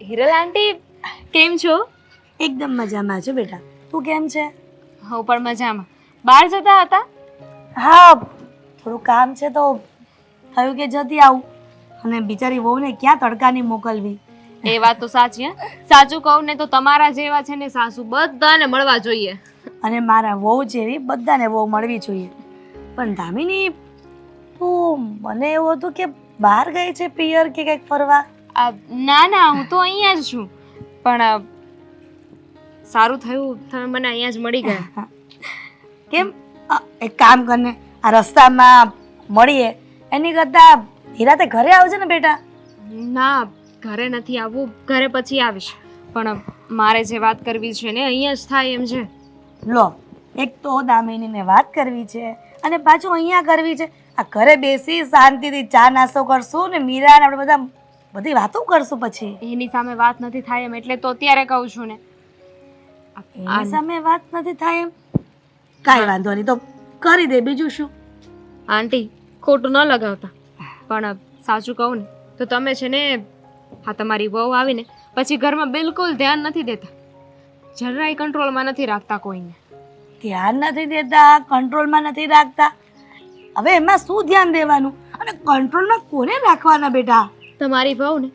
હિરલ આંટી કેમ છો? એકદમ મજામાં છું બેટા. તું કેમ છે? હું પણ મજામાં. બહાર જતા હતા? હા, થોડું કામ છે તો થયું કે જતી આવું. અને બિચારી વહુને ક્યાં તડકાની મોકલવી. એ વાત તો સાચી હે. સાચું કહું ને તો તમારા જેવા છે ને સાસુ બધાને મળવા જોઈએ. અને મારા વહુ જેવી બધાને વહુ મળવી જોઈએ. પણ દામિની, તું મને એવું હતું કે બહાર ગઈ છે પિયર કે કંઈક ફરવા. ના ના, હું તો અહીંયા જ છું. પણ સારું થયું તમે મને અહીંયા જ મળી ગયા. કેમ? એક કામ કરને, આ રસ્તામાં મળીએ એની કરતા નિરાતે ઘરે આવજે ને બેટા. ના, ઘરે નથી આવવું, ઘરે પછી આવીશ. પણ મારે જે વાત કરવી છે ને અહીંયા જ થાય એમ છે. લો, એક તો દામિનીને વાત કરવી છે અને પાછું અહીંયા કરવી છે. આ ઘરે બેસી શાંતિથી ચા નાસ્તો કરશું ને મીરા ને આપણે બધા બધી વાતો કરશું. પછી એની સામે વાત નથી થાય એમ એટલે તો અત્યારે કહું છું ને. એની સામે વાત નથી થાય એમ? કાંઈ વાંધો નહીં, તો કરી દે, બીજું શું. આંટી, ખોટું ન લગાવતા, પણ સાચું કહું ને તો તમે છે ને હા તમારી વહુ આવીને પછી ઘરમાં બિલકુલ ધ્યાન નથી દેતા. જરાય કંટ્રોલમાં નથી રાખતા કોઈને. ધ્યાન નથી દેતા, કંટ્રોલમાં નથી રાખતા. હવે એમાં શું ધ્યાન દેવાનું અને કંટ્રોલમાં કોને રાખવાના બેટા? તમારી વહુ ને,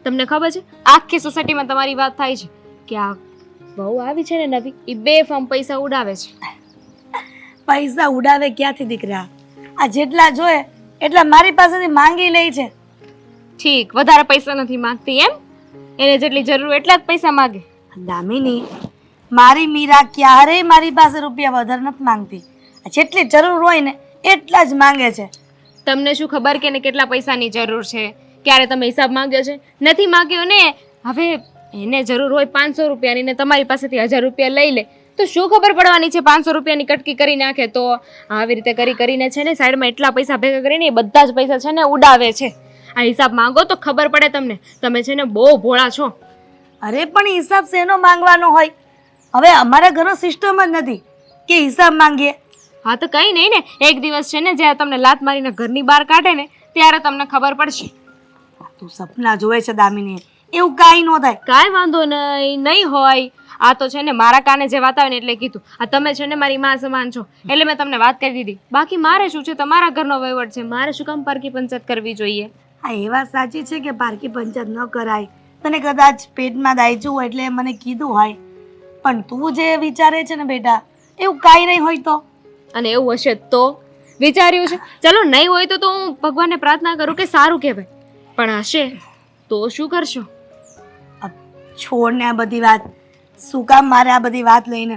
તમને ખબર છે આખી સોસાયટીમાં તમારી વાત થાય છે કે આ વહુ આવી છે ને નવી, એ બેફામ પૈસા ઉડાવે છે. પૈસા ઉડાવે ક્યાંથી દીકરા? આ જેટલા જોઈએ એટલા મારી પાસેથી માંગી લે છે. ઠીક, વધારે પૈસા નથી માંગતી એમ? એને જેટલી જરૂર એટલા જ પૈસા માગે. દામિની, મારી મીરા ક્યારેય મારી પાસે રૂપિયા વધારે નથી માંગતી. જેટલી જરૂર હોય ને એટલા જ માંગે છે. તમને શું ખબર કે એને કેટલા પૈસાની જરૂર છે? ક્યારે તમે હિસાબ માંગ્યો છે? નથી માંગ્યો ને. હવે એને જરૂર હોય 500 રૂપિયાની ને તમારી પાસેથી 1000 રૂપિયા લઈ લે તો શું ખબર પડવાની છે? 500 રૂપિયાની કટકી કરી નાખે તો. આવી રીતે કરીને છે ને સાઈડમાં એટલા પૈસા ભેગા કરીને એ બધા જ પૈસા છે ને ઉડાવે છે. આ હિસાબ માંગો તો ખબર પડે તમને. તમે છે ને બહુ ભોળા છો. અરે પણ હિસાબ શેનો માંગવાનો હોય? હવે અમારા ઘરનો સિસ્ટમ જ નથી કે હિસાબ માંગીએ. હા તો કંઈ નહીં ને, એક દિવસ છે ને જ્યારે તમને લાત મારીને ઘરની બહાર કાઢે ને ત્યારે તમને ખબર પડશે. તું સપના જોવે છે દામિની, એવું કાંઈ ન થાય. કાંઈ વાંધો નહીં હોય. આ તો છે ને મારા કાને જે વાત આવે ને એટલે કીધું. આ તમે છે ને મારી માં સમાન છો એટલે મેં તમને વાત કરી દીધી. બાકી મારે શું છે, તમારા ઘરનો વહીવટ છે, મારે શું કામ પારકી પંચાયત કરવી જોઈએ? હા, એ વાત સાચી છે કે પારકી પંચાયત ન કરાય. તને કદાચ પેટમાં દાયચું હોય એટલે મને કીધું હોય. પણ તું જે વિચારે છે ને બેટા, એવું કાંઈ નહીં હોય તો. અને એવું હશે તો વિચાર્યું છે. ચલો નહીં હોય તો હું ભગવાનને પ્રાર્થના કરું કે સારું કહેવાય. પણ હશે તો શું કરશો? છોડ ને આ બધી વાત. શું કામ મારે આ બધી વાત લઈને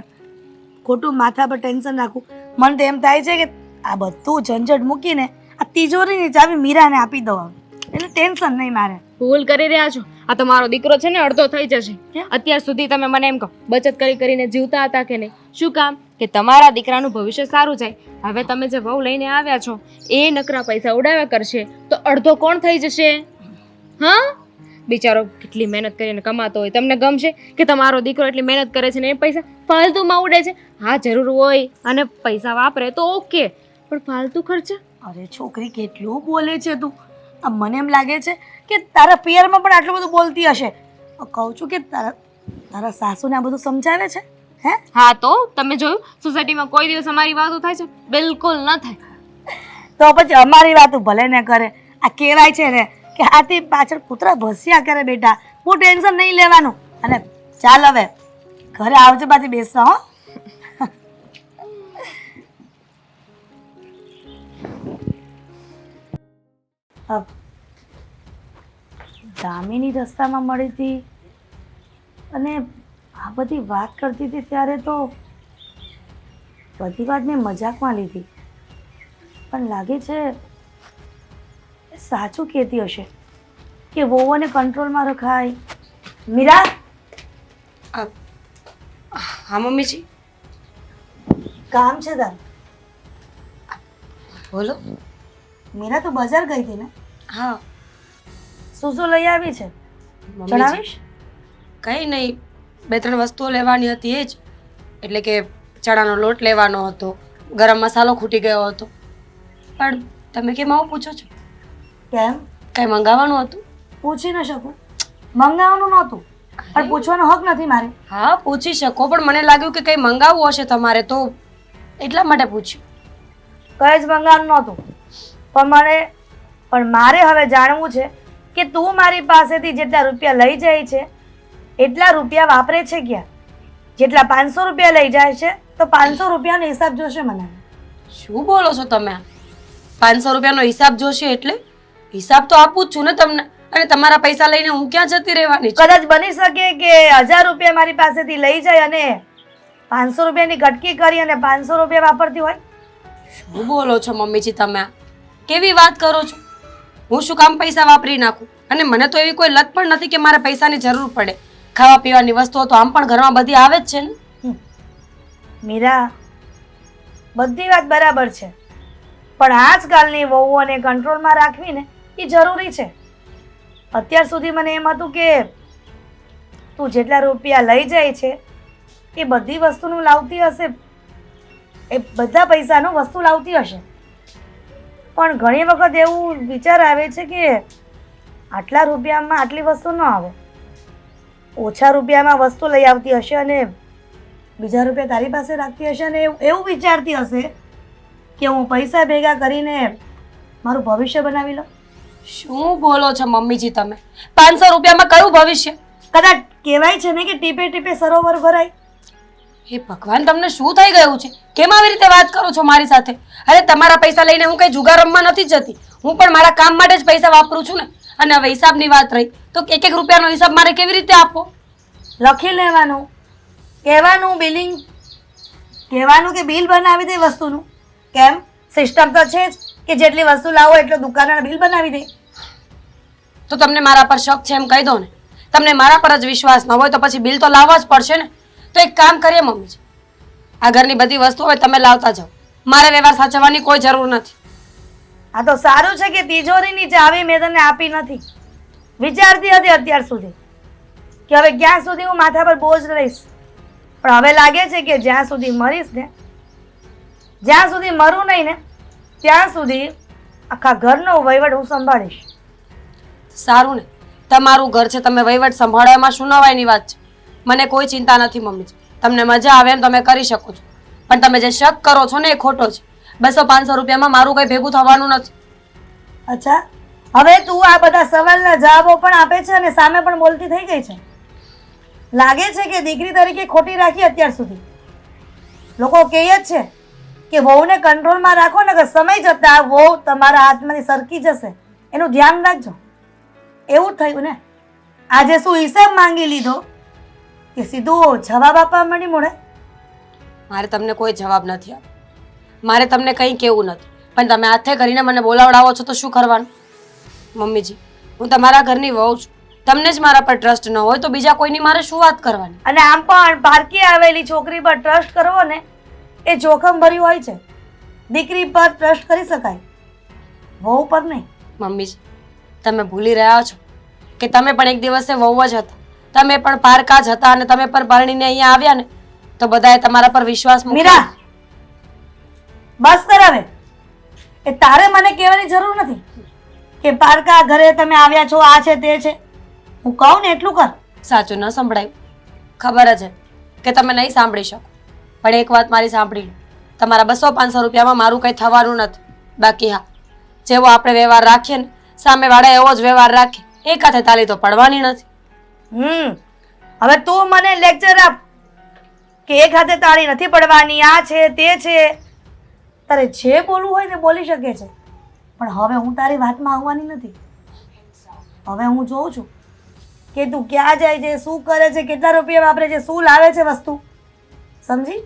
ખોટું માથા પર ટેન્શન રાખવું? મને તો એમ થાય છે કે આ બધું ઝંઝટ મૂકીને આ તિજોરીની ચાવી મીરાને આપી દઉં, એટલે ટેન્શન નહીં મારે. ભૂલ કરી રહ્યા છો. આ તો મારો દીકરો છે ને અડધો થઈ જશે. અત્યાર સુધી તમે મને એમ કહો બચત કરીને જીવતા હતા કે નહીં? શું કામ? કે તમારા દીકરાનું ભવિષ્ય સારું જાય. હવે તમે જે વહુ લઈને આવ્યા છો એ નકરા પૈસા ઉડાવ્યા કરશે તો અડધો કોણ થઈ જશે? હા, બિચારો કેટલી મહેનત કરીને કમાતો હોય, તમને ગમશે કે તમારો દીકરો એટલી મહેનત કરે છે ને એ પૈસા ફાલતુમાં ઉડે છે? હા, જરૂર હોય અને પૈસા વાપરે તો ઓકે, પણ ફાલતુ ખર્ચા? અરે છોકરી, કેટલું બોલે છે તું! મને એમ લાગે છે કે તારા પિયરમાં પણ આટલું બધું બોલતી હશે. કહું છું કે તારા સાસુને આ બધું સમજાવે છે? હે? હા, તો તમે જોયું સોસાયટીમાં કોઈ દિવસ અમારી વાતો થાય છે? બિલકુલ ન થાય. તો પછી અમારી વાતો ભલે ને કરે. આ કહેવાય છે ને કે હાથી પાછળ કૂતરા ભસ્યા કરે. બેટા, બહુ ટેન્શન નહીં લેવાનું. અને ચાલ હવે ઘરે આવજે, પાછી બેસવા. હો, દામિની રસ્તામાં મળી હતી અને આ બધી વાત કરતી હતી ત્યારે તો બધી વાત મેં મજાકમાં લીધી, પણ લાગે છે એ સાચું કહેતી હશે કે વહુઓને કંટ્રોલમાં રખાય. મીરા! હા મમ્મીજી, કામ છે તાર? બોલો. મીરા, તું બજાર ગઈ હતી ને? હા શું શું લઈ આવી છે જણાવીશ? કંઈ નહીં, 2-3 વસ્તુઓ લેવાની હતી એ જ. એટલે કે ચણાનો લોટ લેવાનો હતો, ગરમ મસાલો ખૂટી ગયો હતો. પણ તમે કેમ આવું પૂછો છો? કેમ? કઈ મંગાવવાનું હતું? પૂછી ન શકું? મંગાવવાનું નહોતું, પણ પૂછવાનો હક નથી મારે. હા પૂછી શકો, પણ મને લાગ્યું કે કઈ મંગાવવું હશે તમારે, તો એટલા માટે પૂછ્યું. કઈ જ મંગાવવાનું નહોતું, પણ મારે હવે જાણવું છે કે તું મારી પાસેથી જેટલા રૂપિયા લઈ જાય છે એટલા રૂપિયા વાપરે છે ક્યાં? જેટલા 500 રૂપિયા લઈ જાય છે તો 500 રૂપિયાનો હિસાબ જોશે મને. શું બોલો છો તમે? 500 રૂપિયાનો હિસાબ જોશે એટલે? હિસાબ તો આપું જ છું ને તમને, અને તમારા પૈસા લઈને હું ક્યાં જતી રહેવાની છું? કદાચ બની શકે કે 1000 રૂપિયા મારી પાસેથી લઈ જાય અને 500 રૂપિયાની કટકી કરી અને 500 રૂપિયા વાપરતી હોય. શું બોલો છો મમ્મીજી તમે? કેવી વાત કરો છો? હું શું કામ પૈસા વાપરી નાખું? અને મને તો એવી કોઈ લત પણ નથી કે મારે પૈસાની જરૂર પડે. ખાવા પીવાની વસ્તુઓ તો આમ પણ ઘરમાં બધી આવે જ છે ને. મીરા, બધી વાત બરાબર છે, પણ આજકાલની વહુઓને કંટ્રોલમાં રાખવી ને એ જરૂરી છે. અત્યાર સુધી મને એમ હતું કે તું જેટલા રૂપિયા લઈ જાય છે એ બધી વસ્તુનું લાવતી હશે, એ બધા પૈસાનું વસ્તુ લાવતી હશે, પણ ઘણી વખત એવું વિચાર આવે છે કે આટલા રૂપિયામાં આટલી વસ્તુ ન આવે. ઓછા રૂપિયામાં વસ્તુ લઈ આવતી હશે અને બીજા રૂપિયા તારી પાસે રાખતી હશે અને એવું વિચારતી હશે કે હું પૈસા ભેગા કરીને મારું ભવિષ્ય બનાવી લઉં. શું બોલો છો મમ્મીજી તમે? 500 રૂપિયામાં કયું ભવિષ્ય? કદાચ કહેવાય છે ને કે ટીપે ટીપે સરોવર ભરાય. હે ભગવાન, તમને શું થઈ ગયું છે? કેમ આવી રીતે વાત કરો છો મારી સાથે? અરે તમારા પૈસા લઈને હું કઈ જુગાર રમવા નથી જતી, હું પણ મારા કામ માટે જ પૈસા વાપરું છું ને. અને હવે હિસાબની વાત રહી તો 1-1 રૂપિયાનો હિસાબ મારે કેવી રીતે આપવો? લખી લેવાનું, કહેવાનું બિલિંગ, કહેવાનું કે બિલ બનાવી દે વસ્તુનું. કેમ? સિસ્ટમ તો છે જ કે જેટલી વસ્તુ લાવો એટલો દુકાનવાળા બિલ બનાવી દે. તો તમને મારા પર શક છે એમ કહી દો ને. તમને મારા પર જ વિશ્વાસ ન હોય તો પછી બિલ તો લાવવા જ પડશે ને. તો એક કામ કરીએ મમ્મીજી, આ ઘરની બધી વસ્તુ હોય તમે લાવતા જાઓ, મારે વ્યવહાર સાચવવાની કોઈ જરૂર નથી. આ તો સારું છે કે તિજોરીની ચાવી મેં તને આપી નથી. વિચારતી હતી અત્યાર સુધી કે હવે ક્યાં સુધી હું માથા પર બોજ રહીશ, પણ હવે લાગે છે કે જ્યાં સુધી મરીશ ને, જ્યાં સુધી મરું નહીં ને ત્યાં સુધી આખા ઘરનો વહીવટ હું સંભાળીશ. સારું ને, તમારું ઘર છે, તમે વહીવટ સંભાળો, એમાં શું નવાઈની વાત છે? મને કોઈ ચિંતા નથી મમ્મીજી, તમને મજા આવે એમ તમે કરી શકો છો, પણ તમે જે શક કરો છો ને એ ખોટો છે. 200-500 રૂપિયામાં મારું કંઈ ભેગું થવાનું નથી. અચ્છા, હવે તું આ બધા સવાલના જવાબો પણ આપે છે અને સામે પણ બોલતી થઈ ગઈ છે. લાગે છે કે દીકરી તરીકે ખોટી રાખી અત્યાર સુધી. લોકો કહે જ છે કે વહુને કંટ્રોલમાં રાખો ને કે સમય જતાં વહુ તમારા હાથમાંથી સરકી જશે, એનું ધ્યાન રાખજો. એવું જ થયું ને? આજે શું હિસાબ માંગી લીધો કે સીધું જવાબ આપવા મળી મોડે? મારે તમને કોઈ જવાબ નથી આપવો, મારે તમને કંઈ કહેવું નથી, પણ તમે હાથે કરીને મને બોલાવડાવો છો તો શું કરવાનું? મમ્મીજી, હું તમારા ઘરની વહુ છું, તમને જ મારા પર ટ્રસ્ટ ન હોય તો બીજા કોઈની મારે શું વાત કરવાની? અને આમ પણ પારકી આવેલી છોકરી પર ટ્રસ્ટ કરવો ને એ જોખમ ભર્યું હોય છે. દીકરી પર ટ્રસ્ટ કરી શકાય, વહુ પર નહીં. મમ્મીજી, તમે ભૂલી રહ્યા છો કે તમે પણ એક દિવસે વહુ જ હતા, તમે પણ પારકા જ હતા, અને તમે પણ પરણીને અહીંયા આવ્યા ને તો બધાએ તમારા પર વિશ્વાસ મૂક્યો. મીરા, બસ કર હવે. એ તારે મને કહેવાની જરૂર નથી કે પારકા ઘરે તમે આવ્યા છો, આ છે તે છે. હું કહું ને એટલું કર. સાચું ન સંભળાયું, ખબર જ છે કે તમે નહીં સાંભળી શકો, પણ એક વાત મારી સાંભળી લો, તમારા 200-500 રૂપિયામાં મારું કંઈ થવાનું નથી. બાકી હા, જેવો આપણે વ્યવહાર રાખીએ ને સામેવાળા એવો જ વ્યવહાર રાખે, એક હાથે તાલી તો પડવાની નથી. હવે તું મને લેક્ચર આપ કે એક હાથે તાળી નથી પડવાની, આ છે તે છે. તારે જે બોલવું હોય ને બોલી શકે છે, પણ હવે હું તારી વાતમાં આવવાની નથી. હવે હું જોઉં છું કે તું ક્યાં જાય છે, શું કરે છે, કેટલા રૂપિયા વાપરે છે, શું લાવે છે વસ્તુ. સમજી?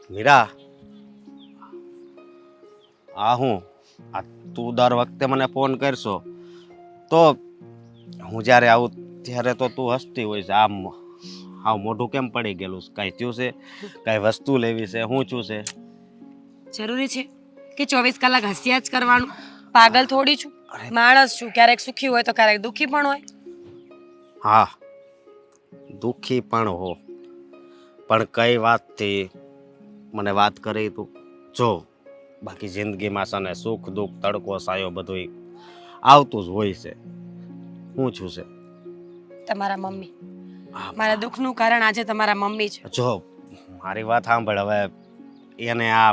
મીરા, હું તું દર વખતે મને ફોન કરશો તો હું જ્યારે આવું ત્યારે તો તું હસતી હોય છે. આમ મોઢું કેમ પડી ગયેલું? કાંઈ થયું છે? કાંઈ વસ્તુ લેવી છે? શું થયું છે? જરૂરી છે કે 24 કલાક હસ્યા જ કરવાનું? પાગલ થોડી છું, માણસ છું, ક્યારેક સુખી હોય તો ક્યારેક દુઃખી પણ હોય. હા, દુઃખી પણ હો, પણ કઈ વાતથી મને વાત કરી તું જો બાકી જિંદગીમાં છે ને સુખ દુઃખ તડકો સાયો બધું આવતું જ હોય છે. હું છું છે તમારા મમ્મી. મારા દુઃખનું કારણ આજે તમારા મમ્મી છે. જો મારી વાત સાંભળ, હવે એને આ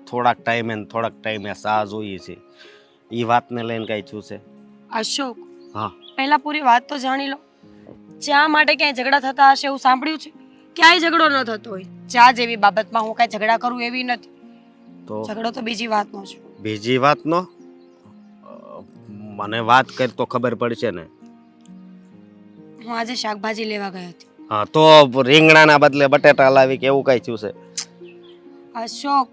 થોડાક ટાઈમે સા જોઈએ છે, એ વાતને લઈને કઈ છું છે? અશોક, હા પહેલા પૂરી વાત તો જાણી લો. ચા માટે ક્યાંય ઝઘડા થતા હશે એવું સાંભળ્યું છે? ક્યાંય ઝઘડો ન થતો હોય. ચા જેવી બાબતમાં હું કાંઈ ઝઘડા કરું એવી નથી. તો ઝઘડો તો બીજી વાતનો છે. બીજી વાતનો મને વાત કરી તો ખબર પડશે ને. હું આજે શાકભાજી લેવા ગઈ હતી. હા તો રીંગણાના બદલે બટેટા લાવી કે એવું કઈ થયું છે? અશોક,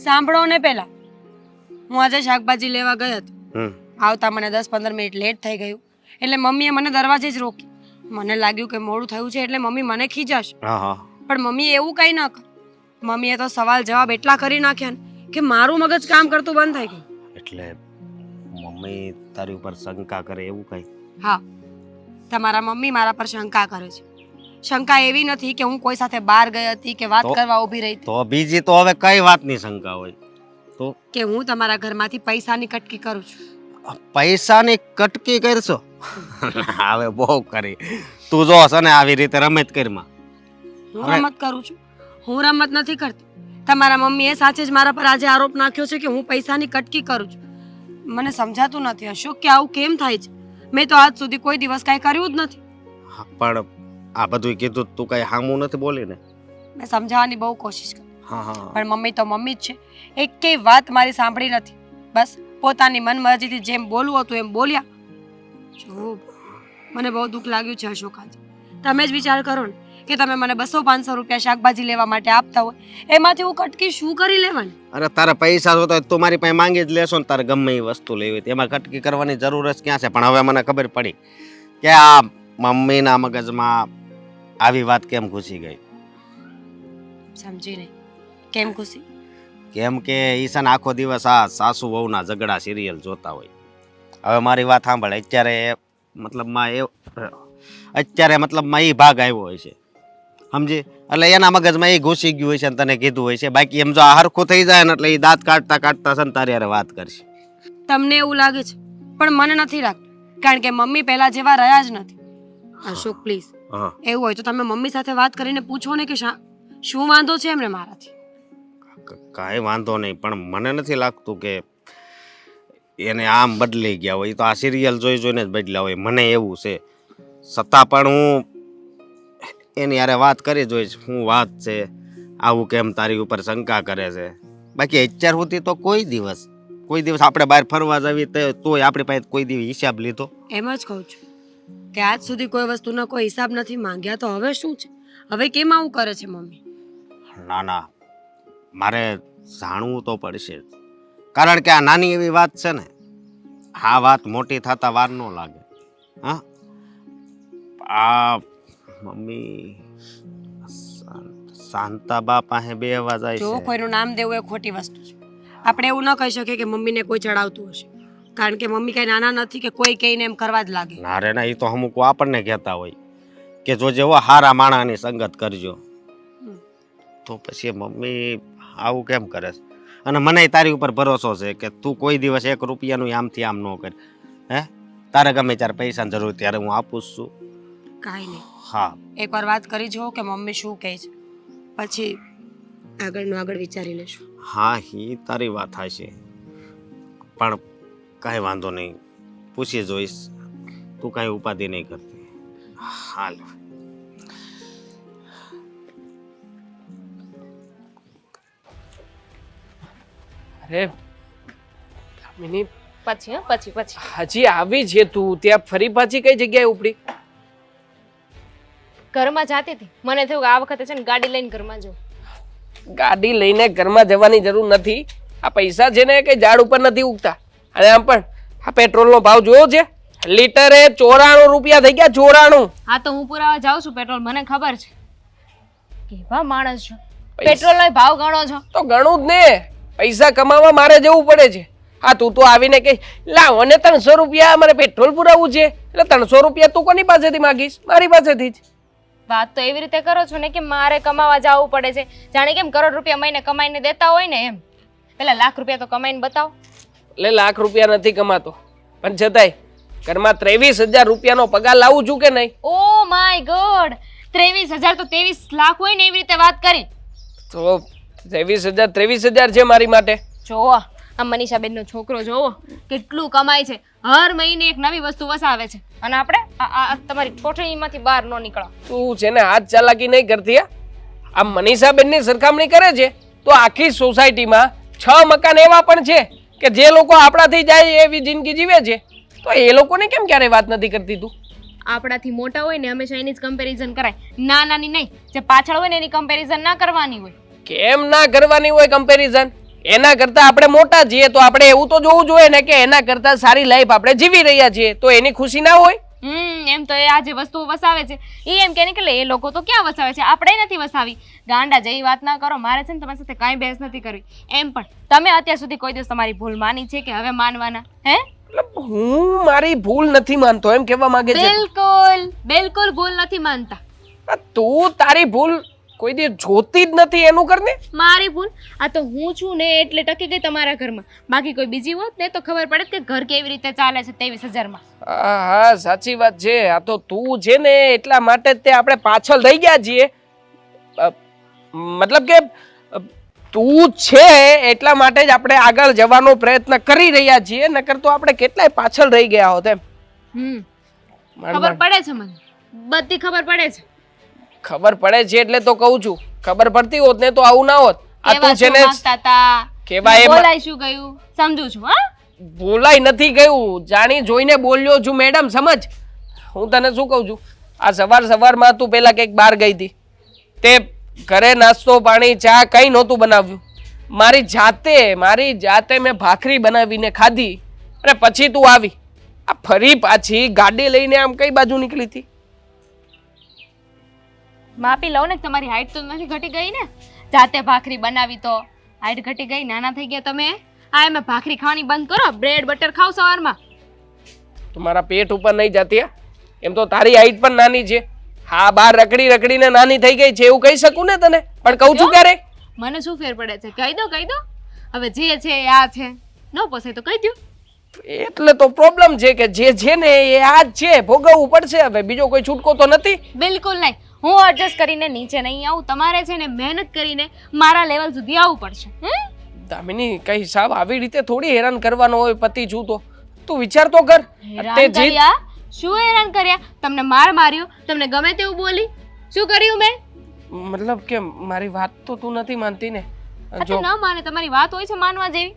સાંભળો ને પહેલા. હું આજે શાકભાજી લેવા ગઈ હતી. આવતા મને 10-15 મિનિટ લેટ થઈ ગયું એટલે મમ્મીએ મને દરવાજે જ રોકી. મને લાગ્યું કે મોડું થયું છે એટલે મમ્મી મને ખીજાશે. પણ મમ્મીએ એવું કંઈ ન કર્યું. મમ્મીએ તો સવાલ જવાબ એટલા કરી નાખ્યા ને કે મારું મગજ કામ કરતું બંધ થઈ ગયું. એટલે મમ્મી તારી ઉપર શંકા કરે એવું કઈ? હા, તમારા મમ્મી મારા પર શંકા કરે છે. શંકા એવી નથી કે હું કોઈ સાથે બહાર ગઈ હતી કે વાત કરવા ઊભી રહી હતી. તો બીજી તો હવે કઈ વાતની શંકા હોય? તો કે હું તમારા ઘરમાંથી પૈસાની કટકી કરું છું. પૈસાની કટકી કરશો? હવે બહુ કરી તું જો છે ને આવી રીતે રમત કરીમાં. હું રમત કરું છું? હું રમત નથી કરતી. તમારા મમ્મીએ સાચે જ મારા પર આજે આરોપ નાખ્યો છે કે હું પૈસાની કટકી કરું છું. મને સમજાતું નથી અશોક કે આવું કેમ થાય છે. મેં તો આજ સુધી કોઈ દિવસ કાંઈ કર્યું જ નથી. પણ આ બધું કીધું તું કઈ હામું નથી બોલી ને? મેં સમજાવવાની બહુ કોશિશ કરી. હા પણ મમ્મી તો મમ્મી જ છે. એકેય વાત મારી સાંભળી નથી. બસ પોતાની મનમરજીથી જેમ બોલવું હતું એમ બોલ્યા. જો મને બહુ દુઃખ લાગ્યું છે અશોક આજે. તમે જ વિચાર કરો ને કે તમે મને 200-500 રૂપિયા શાકભાજી લેવા માટે આપતા હોય, એમાંથી હું કટકી શું કરી લેવાની? અરે તારે પૈસા જોતા હોય તું મારી પાસે માંગી જ લેશો ને. તારે ગમે એ વસ્તુ લેવી હોય એમાં કટકી કરવાની જરૂર જ ક્યાં છે? પણ હવે મને ખબર પડી કે આ મમ્મીના મગજમાં આવી વાત કેમ ઘૂસી ગઈ. સમજી નહીં કેમ ખુશી? કેમ કે ઈશાન આખો દિવસ આ સાસુ વહુના ઝઘડા સિરિયલ જોતા હોય. હવે મારી વાત સાંભળ, અત્યારે મતલબમાં એ ભાગ આવ્યો હોય છે સમજી, એટલે એના મગજમાં એ ઘૂસી ગયું હોય છે અને તને કીધું હોય છે. બાકી એમ જો આ હરખું થઈ જાય ને એટલે એ દાંત કાઢતા કાઢતા છે ને તારી હારે વાત કરશે. તમને એવું લાગે છે પણ મને નથી લાગતું, કારણ કે મમ્મી પહેલા જેવા રહ્યા જ નથી. અશોક પ્લીઝ, એવું હોય તો તમે મમ્મી સાથે વાત કરીને પૂછો ને કે શું વાંધો છે એમને મારાથી. કાંઈ વાંધો નહીં, પણ મને નથી લાગતું કે એને આમ બદલી ગયા હોય. તો આ સિરિયલ જોઈ જોઈને જ બદલ્યા હોય, મને એવું છે. છતાં પણ હું એની યારે વાત કરી જોઈશ શું વાત છે, આવું કેમ તારી ઉપર શંકા કરે છે. બાકી અત્યાર સુધી તો કોઈ દિવસ આપણે બહાર ફરવા જવી તોય આપણી પાસે કોઈ દિવસ હિસાબ લીધો? એમ જ કહું છું કે આજ સુધી કોઈ વસ્તુનો કોઈ હિસાબ નથી માંગ્યા, તો હવે શું છે? હવે કેમ આવું કરે છે મમ્મી? ના મારે જાણવું તો પડશે, કારણ કે આ નાની એવી વાત છે ને, આ વાત મોટી થતા વાર ન લાગે. હા, આ મમ્મી શાંતાબા પાસે બેહવા જાય છે. જો કોઈનું નામ દેવું એ ખોટી વસ્તુ છે. આપણે એવું ન કહી શકીએ કે મમ્મીને કોઈ ચડાવતું હશે, કારણ કે મમ્મી કઈ નાના નથી કે કોઈ કહીને એમ કરવા જ લાગે. ના રે ના, એ તો અમુક આપણને કહેતા હોય કે જો જેવો હારા માણાની સંગત કરજો. તો પછી મમ્મી આવું કેમ કરે છે? અને મને તારી ઉપર ભરોસો છે કે તું કોઈ દિવસ 1 રૂપિયાનું આમથી આમ ન કર. હે, તારે ગમે ત્યારે પૈસાની જરૂર ત્યારે હું આપું છું. કાંઈ નહીં. હા, એકવાર વાત કરી જો કે મમ્મી શું કહે છે, પછી આગળનું આગળ વિચારી લેશું. હા એ તારી વાત હશે, પણ કાંઈ વાંધો નહીં, પૂછી જોઈશ. તું કાંઈ ઉપાધિ નહીં કરતી. હાલ અરે મિની, પછી હજી આવી છે તું? ત્યાં ફરી પાછી કઈ જગ્યાએ ઉપડી? ઘરમાં જાતી હતી, મને થયું કે આ વખતે છે ને ગાડી લઈને ઘરમાં જઉં. ગાડી લઈને ઘરમાં જવાની જરૂર નથી. આ પૈસા છે ને કઈ ઝાડ ઉપર નથી ઉગતા. અને આમ પણ આ પેટ્રોલનો ભાવ જોયો છે? લીટરે 94 રૂપિયા થઈ ગયા. 94. હા તો હું પુરાવા જાઉં છું પેટ્રોલ, મને ખબર છે. કેવા માણસ છો, પેટ્રોલનો ભાવ ગણો છો? તો ઘણું જ ને, પૈસા કમાવા મારે જવું પડે છે. હા તું તો આવીને કઈ લાવ અને 300 રૂપિયા મારે પેટ્રોલ પુરાવવું છે, એટલે 300 રૂપિયા તું કોની પાસેથી માંગીશ? મારી પાસેથી જ. વાત તો એવી રીતે કરો છો ને કે મારે કમાવા જવું પડે છે, જાણે કેમ કરોડ રૂપિયા મહિને કમાઈને દેતા હોય ને એમ. પેલા લાખ રૂપિયા તો કમાઈને બતાવો. એટલે લાખ રૂપિયા નથી કમાતો, પણ છતાંય ઘરમાં 23,000 રૂપિયાનો પગાર લાવું છું કે નહીં? ઓ માય ગોડ, 23,000 તો 23 લાખ હોય ને એવી રીતે વાત કરી. તો 23,000 છે મારી માટે. જોવો આ મનીષાબેનનો છોકરો જોવો કેટલું કમાય છે, હર મહિને એક નવી વસ્તુ વસાવે છે, અને આપણે આ તમારી કોઠડીમાંથી બહાર ન નીકળો. તું છે ને હાથ ચાલાકી નહીં કરતી હા? આ મનીષાબેનની સરખામણી કરે છે તો આખી સોસાયટીમાં 6 મકાન એવા પણ છે કે જે લોકો આપણાથી જાય એવી જિંદગી જીવે છે, તો એ લોકોને કેમ ક્યારે વાત નથી કરતી તું? આપણાથી મોટા હોય ને હંમેશા એની જ કમ્પેરિઝન કરાય, નાની નહીં. જે પાછળ હોય ને એની કમ્પેરિઝન ના કરવાની હોય. કેમ ના કરવાની હોય કમ્પેરિઝન? એના કરતા આપણે મોટા છીએ તો આપણે એવું તો જોવું જોઈએ ને કે એના કરતા સારી લાઈફ આપણે જીવી રહ્યા છીએ, તો એની ખુશી ના હોય? એમ તો એ આ જે વસ્તુઓ વસાવે છે એ એમ કે એ લોકો તો ક્યાં વસાવે છે, આપણે નથી વસાવી. ગાંડા જેવી વાત ના કરો, મારે છે ને તમારી સાથે કાંઈ બહેસ નથી કરવી. એમ પણ તમે અત્યાર સુધી કોઈ દિવસ તમારી ભૂલ માની છે કે હવે માનવાના? હે? મતલબ હું મારી ભૂલ નથી માનતો એમ કહેવા માંગે છે? બિલકુલ ભૂલ નથી માનતા. તું તારી ભૂલ કોઈ દી જોતી જ નથી એનું કર ને. મારી ભૂલ? આ તો હું છું ને એટલે ટકી ગઈ તમારા ઘરમાં, બાકી કોઈ બીજી હોત ને તો ખબર પડે કે ઘર કેવી રીતે ચાલે છે 23,000 માં. હા સાચી વાત છે. આ તો તું છે ને એટલા માટે જ તે આપણે પાછળ રહી ગયા છીએ. મતલબ કે તું છે એટલા માટે જ આપણે આગળ જવાનો પ્રયત્ન કરી રહ્યા છીએ, નકર તો આપણે કેટલાય પાછળ રહી ગયા હોત એમ. ખબર પડે છે મને, બધી ખબર પડે છે. ખબર પડે છે એટલે તો કહું છું, ખબર પડતી હોત ને તો આવું ના હોત. આ તું છે ને કેવાય બોલાય શું ગયું સમજુ છું. હા બોલાય નથી ગયું, જાણી જોઈને બોલ્યો છું મેડમ, સમજ. હું તને શું કહું છું, આ સવારમાં તું પેલા કંઈક બહાર ગઈ હતી, તે ઘરે નાસ્તો પાણી ચા કંઈ નહોતું બનાવ્યું. મારી જાતે મેં ભાખરી બનાવીને ખાધી, અને પછી તું આવી. આ ફરી પાછી ગાડી લઈને આમ કઈ બાજુ નીકળી હતી? માપી લઉં ને, તમારી હાઈટ તો નથી ઘટી ગઈ ને? જાતે ભાખરી બનાવી તો હાઈટ ઘટી ગઈ, નાના થઈ ગયા તમે. આ એમાં ભાખરી ખાવાની બંધ કરો, બ્રેડ બટર ખાવ સવારમાં. તમારા પેટ ઉપર નહીં જતી? એમ તો તારી હાઈટ પણ નાની છે. હા, બહાર રખડીને નાની થઈ ગઈ છે એવું કહી શકું ને તને, પણ કહું છું ક્યારે? મને શું ફેર પડે છે? કહી દો હવે જે છે એ આ છે, ન પોસાય તો કહી દો. એટલે તો પ્રોબ્લેમ છે કે જે છે ને એ આ જ છે, ભોગવવું પડશે. હવે બીજો કોઈ છૂટકો તો નથી. બિલકુલ નહીં, હું એડજસ્ટ કરીને નીચે નહીં આવું. તમારે છે ને મહેનત કરીને મારા લેવલ સુધી આવવું પડશે. દામિની, કઈ સાવ આવી રીતે થોડી હેરાન કરવાનો હોય. પતિ છું તો તું વિચાર તો કર. શું હેરાન કર્યા? તમને માર્યો, તમને ગમે તેવું બોલી, શું કર્યું મેં? મતલબ કે મારી વાત તો તું નથી માનતી ને? જો ન માને, તમારી વાત હોય છે માનવા જેવી.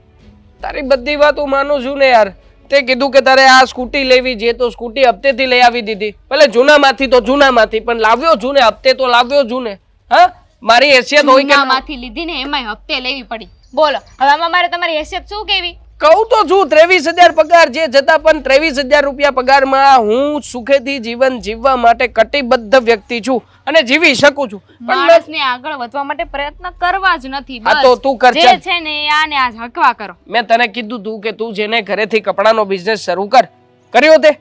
તારી બધી વાત હું માનું છું ને યાર. તે કીધું કે તારે આ સ્કૂટી લેવી છે તો સ્કૂટી હપ્તેથી લઈ આવી દીધી. ભલે જૂનામાંથી તો જૂનામાંથી, પણ લાવ્યો છું ને હપ્તે તો લાવ્યો છું ને. હા, મારી હેસિયત હોય કે જૂનામાંથી લીધી ને એમાંય હપ્તે લેવી પડી. બોલો હવે આમાં મારે તમારી હેસિયત શું કેવી? કહું તો છું 23,000 પગાર છે, છતાં પણ 23,000 રૂપિયા પગારમાં હું સુખેથી જીવન જીવવા માટે કટિબદ્ધ વ્યક્તિ છું અને જીવી શકું છું. માણસને આગળ વધવા માટે પ્રયત્ન કરવા જ નથી. હા તો તું કર. જે છે ને આને આજ હકવા કરો. મેં તને કીધું તું કે તું જેને ઘરેથી કપડાનો બિઝનેસ શરૂ કર, કર્યો તે?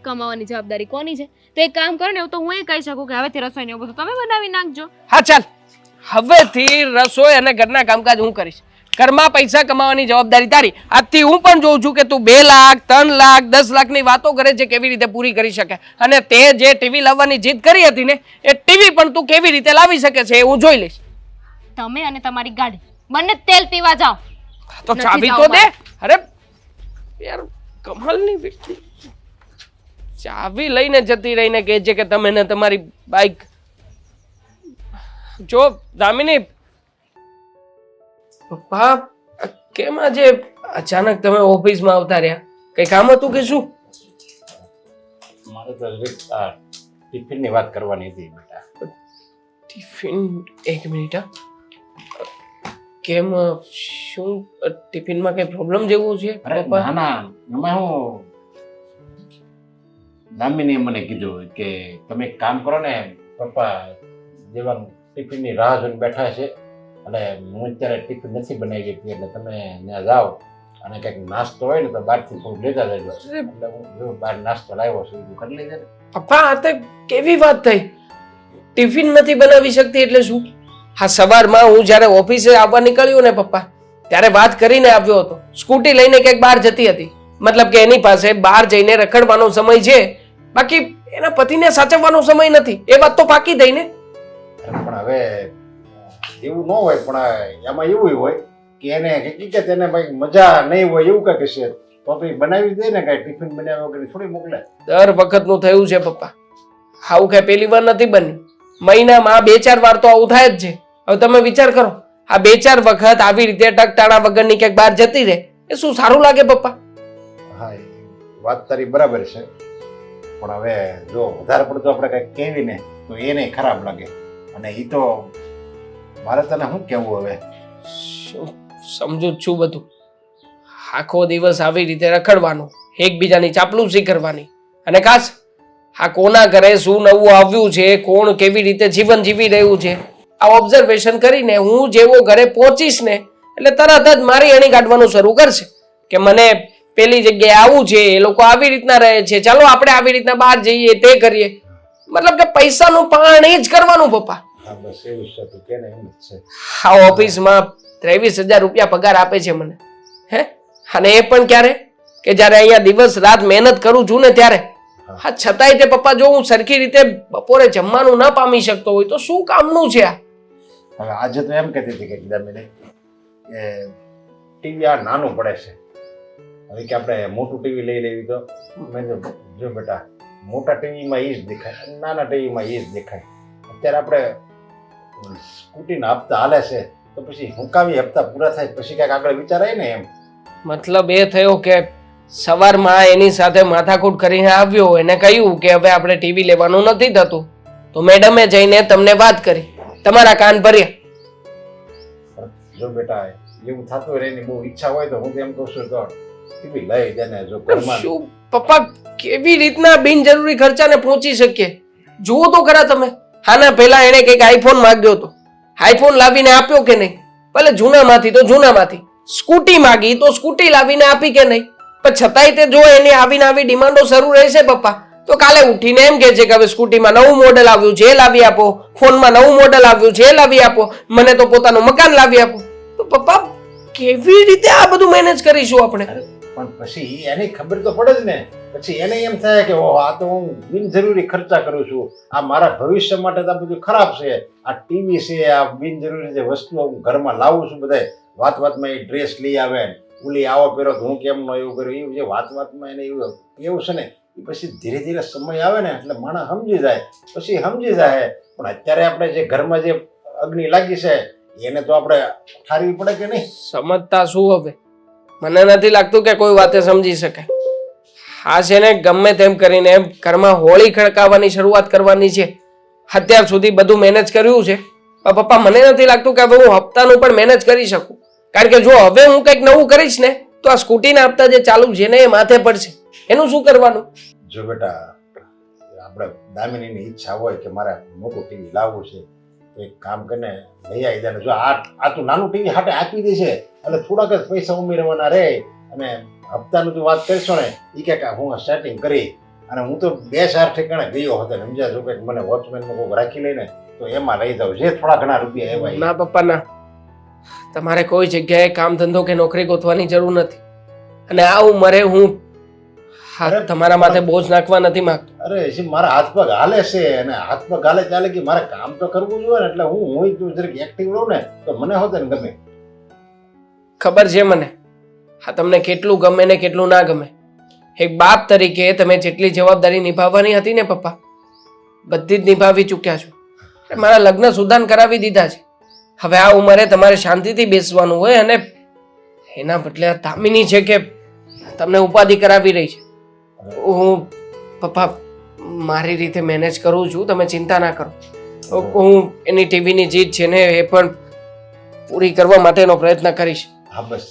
કમાવાની જવાબદારી કોની છે? તો એક કામ કરો ને, એવું તો હું એ કહી શકું કે હવેથી રસોઈ ને એવું બધું તમે બનાવી નાખજો. હા ચાલ, હવેથી રસોઈ અને ઘરના કામકાજ હું કરીશ. ઘરમાં પૈસા કમાવાની જવાબદારી તારી. આજથી હું પણ જોઉં છું કે તું 2 લાખ 3 લાખ 10 લાખની વાતો કરે છે, કેવી રીતે પૂરી કરી શકે. અને તે જે ટીવી લાવવાની જીદ કરી હતી ને, એ ટીવી પણ તું કેવી રીતે લાવી શકે છે એ હું જોઈ લઈશ. તમે અને તમારી ગાડી બંને તેલ પીવા જાઓ. તો ચાવી તો દે. અરે યાર કમાલની વ્યક્તિ, ચાવી લઈને જતી રહીને કહે છે કે તમે ને તમારી બાઈક. જો દામિની, પપ્પા કેમ આજે અચાનક તમે ઓફિસમાં આવતા રહ્યા? કઈ કામ હતું કે શું? મારે તો ટિફિનની વાત કરવાની હતી બેટા. ટિફિન? એક મિનિટ. કેમ, શું ટિફિનમાં કઈ પ્રોબ્લેમ જેવું છે? અરે ના ના, એમાં હું દામિનીએ મને કીધું કે તમે એક કામ કરો ને, પપ્પા જેવા ટિફિનની રાહ જોઈને બેઠા છે અને હું અત્યારે ટિફિન નથી બનાવી શકતી, એટલે તમે ત્યાં જાઓ અને કંઈક નાસ્તો હોય ને તો બહારથી થોડું લેતા જજો. એટલે હું બહાર નાસ્તો લાવ્યો છું, એ કરી લેજે. પપ્પા આ તે કેવી વાત થઈ? ટિફિન નથી બનાવી શકતી એટલે શું? હા, સવારમાં હું જ્યારે ઓફિસે આવવા નીકળ્યો ને પપ્પા, ત્યારે વાત કરીને આવ્યો હતો. સ્કૂટી લઈને ક્યાંક બહાર જતી હતી. મતલબ કે એની પાસે બહાર જઈને રખડવાનો સમય છે, બાકી એના પતિને સાચવવાનો સમય નથી. એ વાત તો પાકી થઈ ને. પણ હવે એવું ન હોય, પણ એમાં એવું હોય કે એને હકીકત એને ભાઈ મજા નહીં હોય એવું કંઈક હશે તો પછી બનાવી દે ને, કાંઈ ટિફિન બનાવ્યા વગર થોડી મોકલે. દર વખતનું થયું છે પપ્પા. આવું કઈ પહેલી વાર નથી બન્યું. મહિનામાં 2-4 વાર તો આવું થાય જ છે. હવે તમે વિચાર કરો, આ 2-4 વખત આવી રીતે ટકટાણા વગરની ક્યાંક બહાર જતી રહે, એ શું સારું લાગે પપ્પા? હા, એ વાત તારી બરાબર છે, પણ હવે જો વધારે પડતું આપણે કંઈક કહેવી ને તો એને ખરાબ લાગે. અને એ તો મારે તને શું કહેવું હવે? શું સમજુ જ છું બધું. આખો દિવસ આવી રીતે રખડવાનું, એકબીજાની ચાપલૂસી કરવાની, અને ખાસ આ કોના ઘરે શું નવું આવ્યું છે, કોણ કેવી રીતે જીવન જીવી રહ્યું છે, આ ઓબ્ઝર્વેશન કરીને હું જેવો ઘરે પહોંચીશ ને એટલે તરત જ મારી અણી કાઢવાનું શરૂ કરશે કે મને પેલી જગ્યાએ આવું છે, એ લોકો આવી રીતના રહે છે, ચાલો આપણે આવી રીતના બહાર જઈએ, તે કરીએ. મતલબ કે પૈસાનું પાણી જ કરવાનું પપ્પા. હા, બસ એવું જ છે. તું કે ને એમ જ છે. આ ઓફિસમાં 23,000 રૂપિયા પગાર આપે છે મને, હે? અને એ પણ ક્યારે? કે જ્યારે અહીંયા દિવસ રાત મહેનત કરું છું ને ત્યારે. હા, છતાંય તે પપ્પા જો હું સરખી રીતે બપોરે જમવાનું ન પામી શકતો હોય તો શું કામનું છે આ? હવે આજે તો એમ કહેતી હતી કે દામિની કે ટીવી આ નાનું પડે છે, હવે કે આપણે મોટું ટીવી લઈ લેવી તો મેં જો બેટા મોટા ટીવીમાં એ જ દેખાય, નાના ટીવીમાં એ જ દેખાય. અત્યારે આપણે સ્કૂટીના હપ્તા હાલે છે તો પછી હુંકાવી હપ્તા પૂરા થાય પછી કાંઈક આગળ વિચારાય ને એમ. મતલબ એ થયો કે સવારમાં એની સાથે માથાકૂટ કરીને આવ્યો, એને કહ્યું કે હવે આપણે ટીવી લેવાનું નથી થતું, તો મેડમે જઈને તમને વાત કરી, તમારા કાન ભર્યા. જો બેટા એવું થતું રહે એની બહુ ઈચ્છા હોય તો હું તો એમ કહું છું તો ટીવી લઈ દે ને. જો ઘરમાં શું પપ્પા, કેવી રીતના બિનજરૂરી ખર્ચાને પહોંચી શકીએ? જુઓ તો ખરા તમે. આના પહેલા એને કંઈક આઈફોન માંગ્યો હતો, આઈફોન લાવીને આપ્યો કે નહીં? ભલે જૂનામાંથી તો જૂનામાંથી. સ્કૂટી માંગી તો સ્કૂટી લાવીને આપી કે નહીં? પણ છતાંય તે જો એની આવીને આવી ડિમાન્ડો શરૂ રહેશે પપ્પા, તો કાલે ઉઠીને એમ કહે છે કે હવે સ્કૂટીમાં નવું મોડેલ આવ્યું છે એ લાવી આપો, ફોનમાં નવું મોડેલ આવ્યું છે એ લાવી આપો, મને તો પોતાનું મકાન લાવી આપો. તો પપ્પા કેવી રીતે આ બધું મેનેજ કરીશું આપણે? પણ પછી એની ખબર તો પડે જ ને. પછી એને એમ થાય કે ઓહ, આ તો હું બિનજરૂરી ખર્ચા કરું છું, આ મારા ભવિષ્ય માટે તો આ બધું ખરાબ છે, આ ટીવી છે, આ બિનજરૂરી જે વસ્તુઓ હું ઘરમાં લાવું છું, બધાય વાત વાતમાં એ ડ્રેસ લઈ આવે, ઓલી આવો પહેરો તો હું કેમ ન એવું કર્યું, એવું જે વાત વાતમાં એને એવું છે ને એ પછી ધીરે ધીરે સમય આવે ને એટલે માણસ સમજી જાય, પછી સમજી જાય. પણ અત્યારે આપણે જે ઘરમાં જે અગ્નિ લાગી છે એને તો આપણે ઠારવી પડે કે નહીં? સમજતા શું હવે? મને નથી લાગતું કે કોઈ વાતે સમજી શકાય. હા છે ને, ગમે તેમ કરીને એમ ઘરમાં હોળી ખડકાવવાની શરૂઆત કરવાની છે. અત્યાર સુધી બધું મેનેજ કર્યું છે, પણ પપ્પા મને નથી લાગતું કે હવે હું હપ્તાનું પણ મેનેજ કરી શકું. કારણ કે જો હવે હું કંઈક નવું કરીશ ને તો આ સ્કૂટીના હપ્તા જે ચાલુ છે ને એ માથે પડશે. એનું શું કરવાનું? જો બેટા આપણે દામિનીની ઈચ્છા હોય કે મારે મોટું ટીવી લાવવું છે તો એક કામ કરીને લઈ આવી દે. જો આ તું નાનું ટીવી હાટે આપી દે છે એટલે થોડાક જ પૈસા ઉમેરવાના રહે, અને હપ્તાનું તું વાત કરશો ને એ કે હું સેટિંગ કરી, અને હું તો 2-4 ઠેકાણે ગયો હતો ને સમજ્યા. જો કંઈક મને વોચમેનમાં કોઈ રાખી લઈને તો એમાં લઈ જાઉં, જે થોડા ઘણા રૂપિયા એવા. ના પપ્પા ના, તમારે કોઈ જગ્યાએ કામ ધંધો કે નોકરી ગોતવાની જરૂર નથી. અને આ ઉંમરે હું તમારા માથે બોજ નાખવા નથી માંગતો. અરે મારા હાથ પગ હાલે છે, અને હાથ પગ હાલે ચાલે કે મારે કામ તો કરવું જોઈએ ને, એટલે હું તું જરીક એક્ટિવ રહું ને તો મને હોતે ને ગમે. ખબર છે મને હા તમને કેટલું ગમે ને કેટલું ના ગમે. એક બાપ તરીકે તમે જેટલી જવાબદારી નિભાવવાની હતી ને પપ્પા, બધી જ નિભાવી ચૂક્યા છો. મારા લગ્ન સુધાન કરાવી દીધા છે. હવે આ ઉંમરે તમારે શાંતિથી બેસવાનું હોય, અને એના બદલે આ દામિની છે કે તમને ઉપાધિ કરાવી રહી છે. હું પપ્પા મારી રીતે મેનેજ કરું છું, તમે ચિંતા ના કરો. હું એની ટીવીની જીત છે ને એ પણ પૂરી કરવા માટેનો પ્રયત્ન કરીશ. હા બસ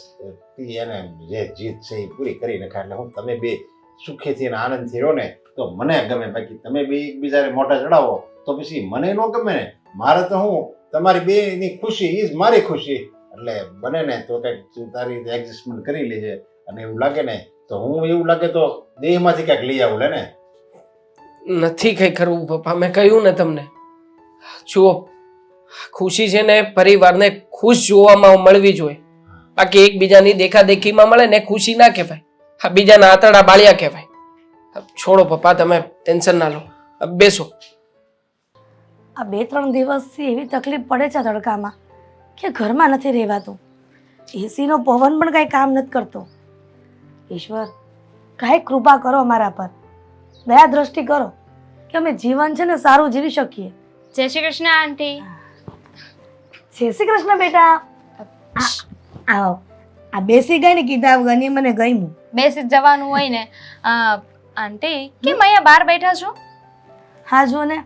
એને જે જીત છે એ પૂરી કરી નાખે એટલે હું તમે બે સુખેથી અને આનંદથી રહો ને તો મને ગમે. બાકી તમે બે એકબીજાને મોઢા ચડાવો તો પછી મને ન ગમે ને. મારે તો હું તમારી બેની ખુશી એ જ મારી ખુશી, એટલે બને ને તો કંઈક તારી રીતે એડજસ્ટમેન્ટ કરી લેજે. અને એવું લાગે ને તો હું એવું લાગે તો દેહમાંથી કંઈક લઈ આવું લે ને. નથી કંઈ કરવું પપ્પા, મેં કહ્યું ને તમને. જુઓ, ખુશી છે ને પરિવારને ખુશ જોવામાં મળવી જોઈએ, બાકી એકબીજાની દેખાદેખીમાં મળે ને ખુશી ના કહેવાય, આ બીજાના આંતરડા બાળ્યા કહેવાય. છોડો પપ્પા, તમે ટેન્શન ના લો, બેસો. આ 2-3 દિવસથી એવી તકલીફ પડે છે તડકામાં કે ઘરમાં નથી રહેવાતું. એસીનો પવન પણ કાંઈ કામ નથી કરતો. ઈશ્વર, કાંઈ કૃપા કરો મારા પર, દયા દ્રષ્ટિ કરો કે અમે જીવન છે ને સારું જીવી શકીએ. જય શ્રી કૃષ્ણ આંટી. જય શ્રી કૃષ્ણ બેટા. આવો, આ બેસી ગઈ ને કીધા વગરની મને ગમ્યું. બેસી જ જવાનું હોય ને. આંટી કેમ અહીંયા બહાર બેઠા છો? હા જો ને,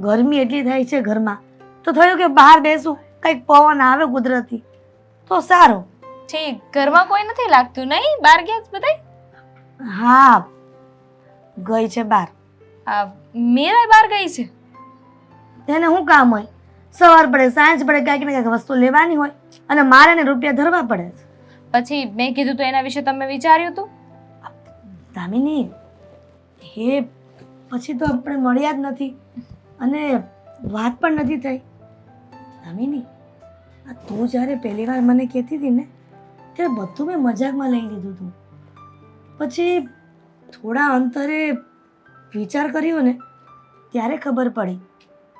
ગરમી એટલી થાય છે ઘરમાં, તો થયું કે બહાર બેસું, કંઈક પવન આવે કુદરતી તો સારું. ઠીક, ઘરમાં કોઈ નથી લાગતું નહીં? બહાર ગયા છે બધાય? હા, ગઈ છે બહાર. મીરા બહાર ગઈ છે? તેને શું કામ હોય? સવાર પડે સાંજ પડે કાંઈક ને કાંઈક વસ્તુ લેવાની હોય અને મારે ને રૂપિયા ધરવા પડે છે. પછી મેં કીધું તો એના વિશે તમે વિચાર્યું હતું? દામિની, હે પછી તો આપણે મળ્યા જ નથી અને વાત પણ નથી થઈ. દામિની, આ તું જ્યારે પહેલી વાર મને કહેતી હતી ને ત્યારે બધું મેં મજાકમાં લઈ લીધું હતું. પછી થોડા અંતરે વિચાર કર્યો ને ત્યારે ખબર પડી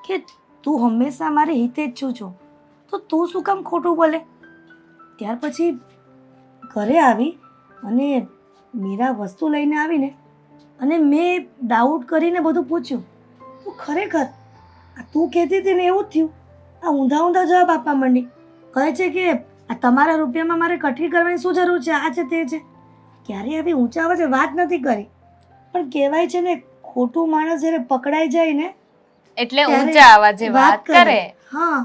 કે તું હંમેશા મારી હિતે જ છો, તો તું શું કામ ખોટું બોલે? ત્યાર પછી ઘરે આવી અને મીરા વસ્તુ લઈને આવીને અને મેં ડાઉટ કરીને બધું પૂછ્યું તો ખરેખર આ તું કહેતી હતી ને એવું જ થયું. આ ઊંધા ઊંધા જવાબ આપવા માંડી. કહે છે કે આ તમારા રૂપિયામાં મારે કટકી કરવાની શું જરૂર છે, આ છે તે છે. ક્યારેય આવી ઊંચા અવાજે વાત નથી કરી, પણ કહેવાય છે ને ખોટું માણસ જ્યારે પકડાઈ જાય ને એટલે ત્યારે ઊંચા અવાજે વાત કરે. હા,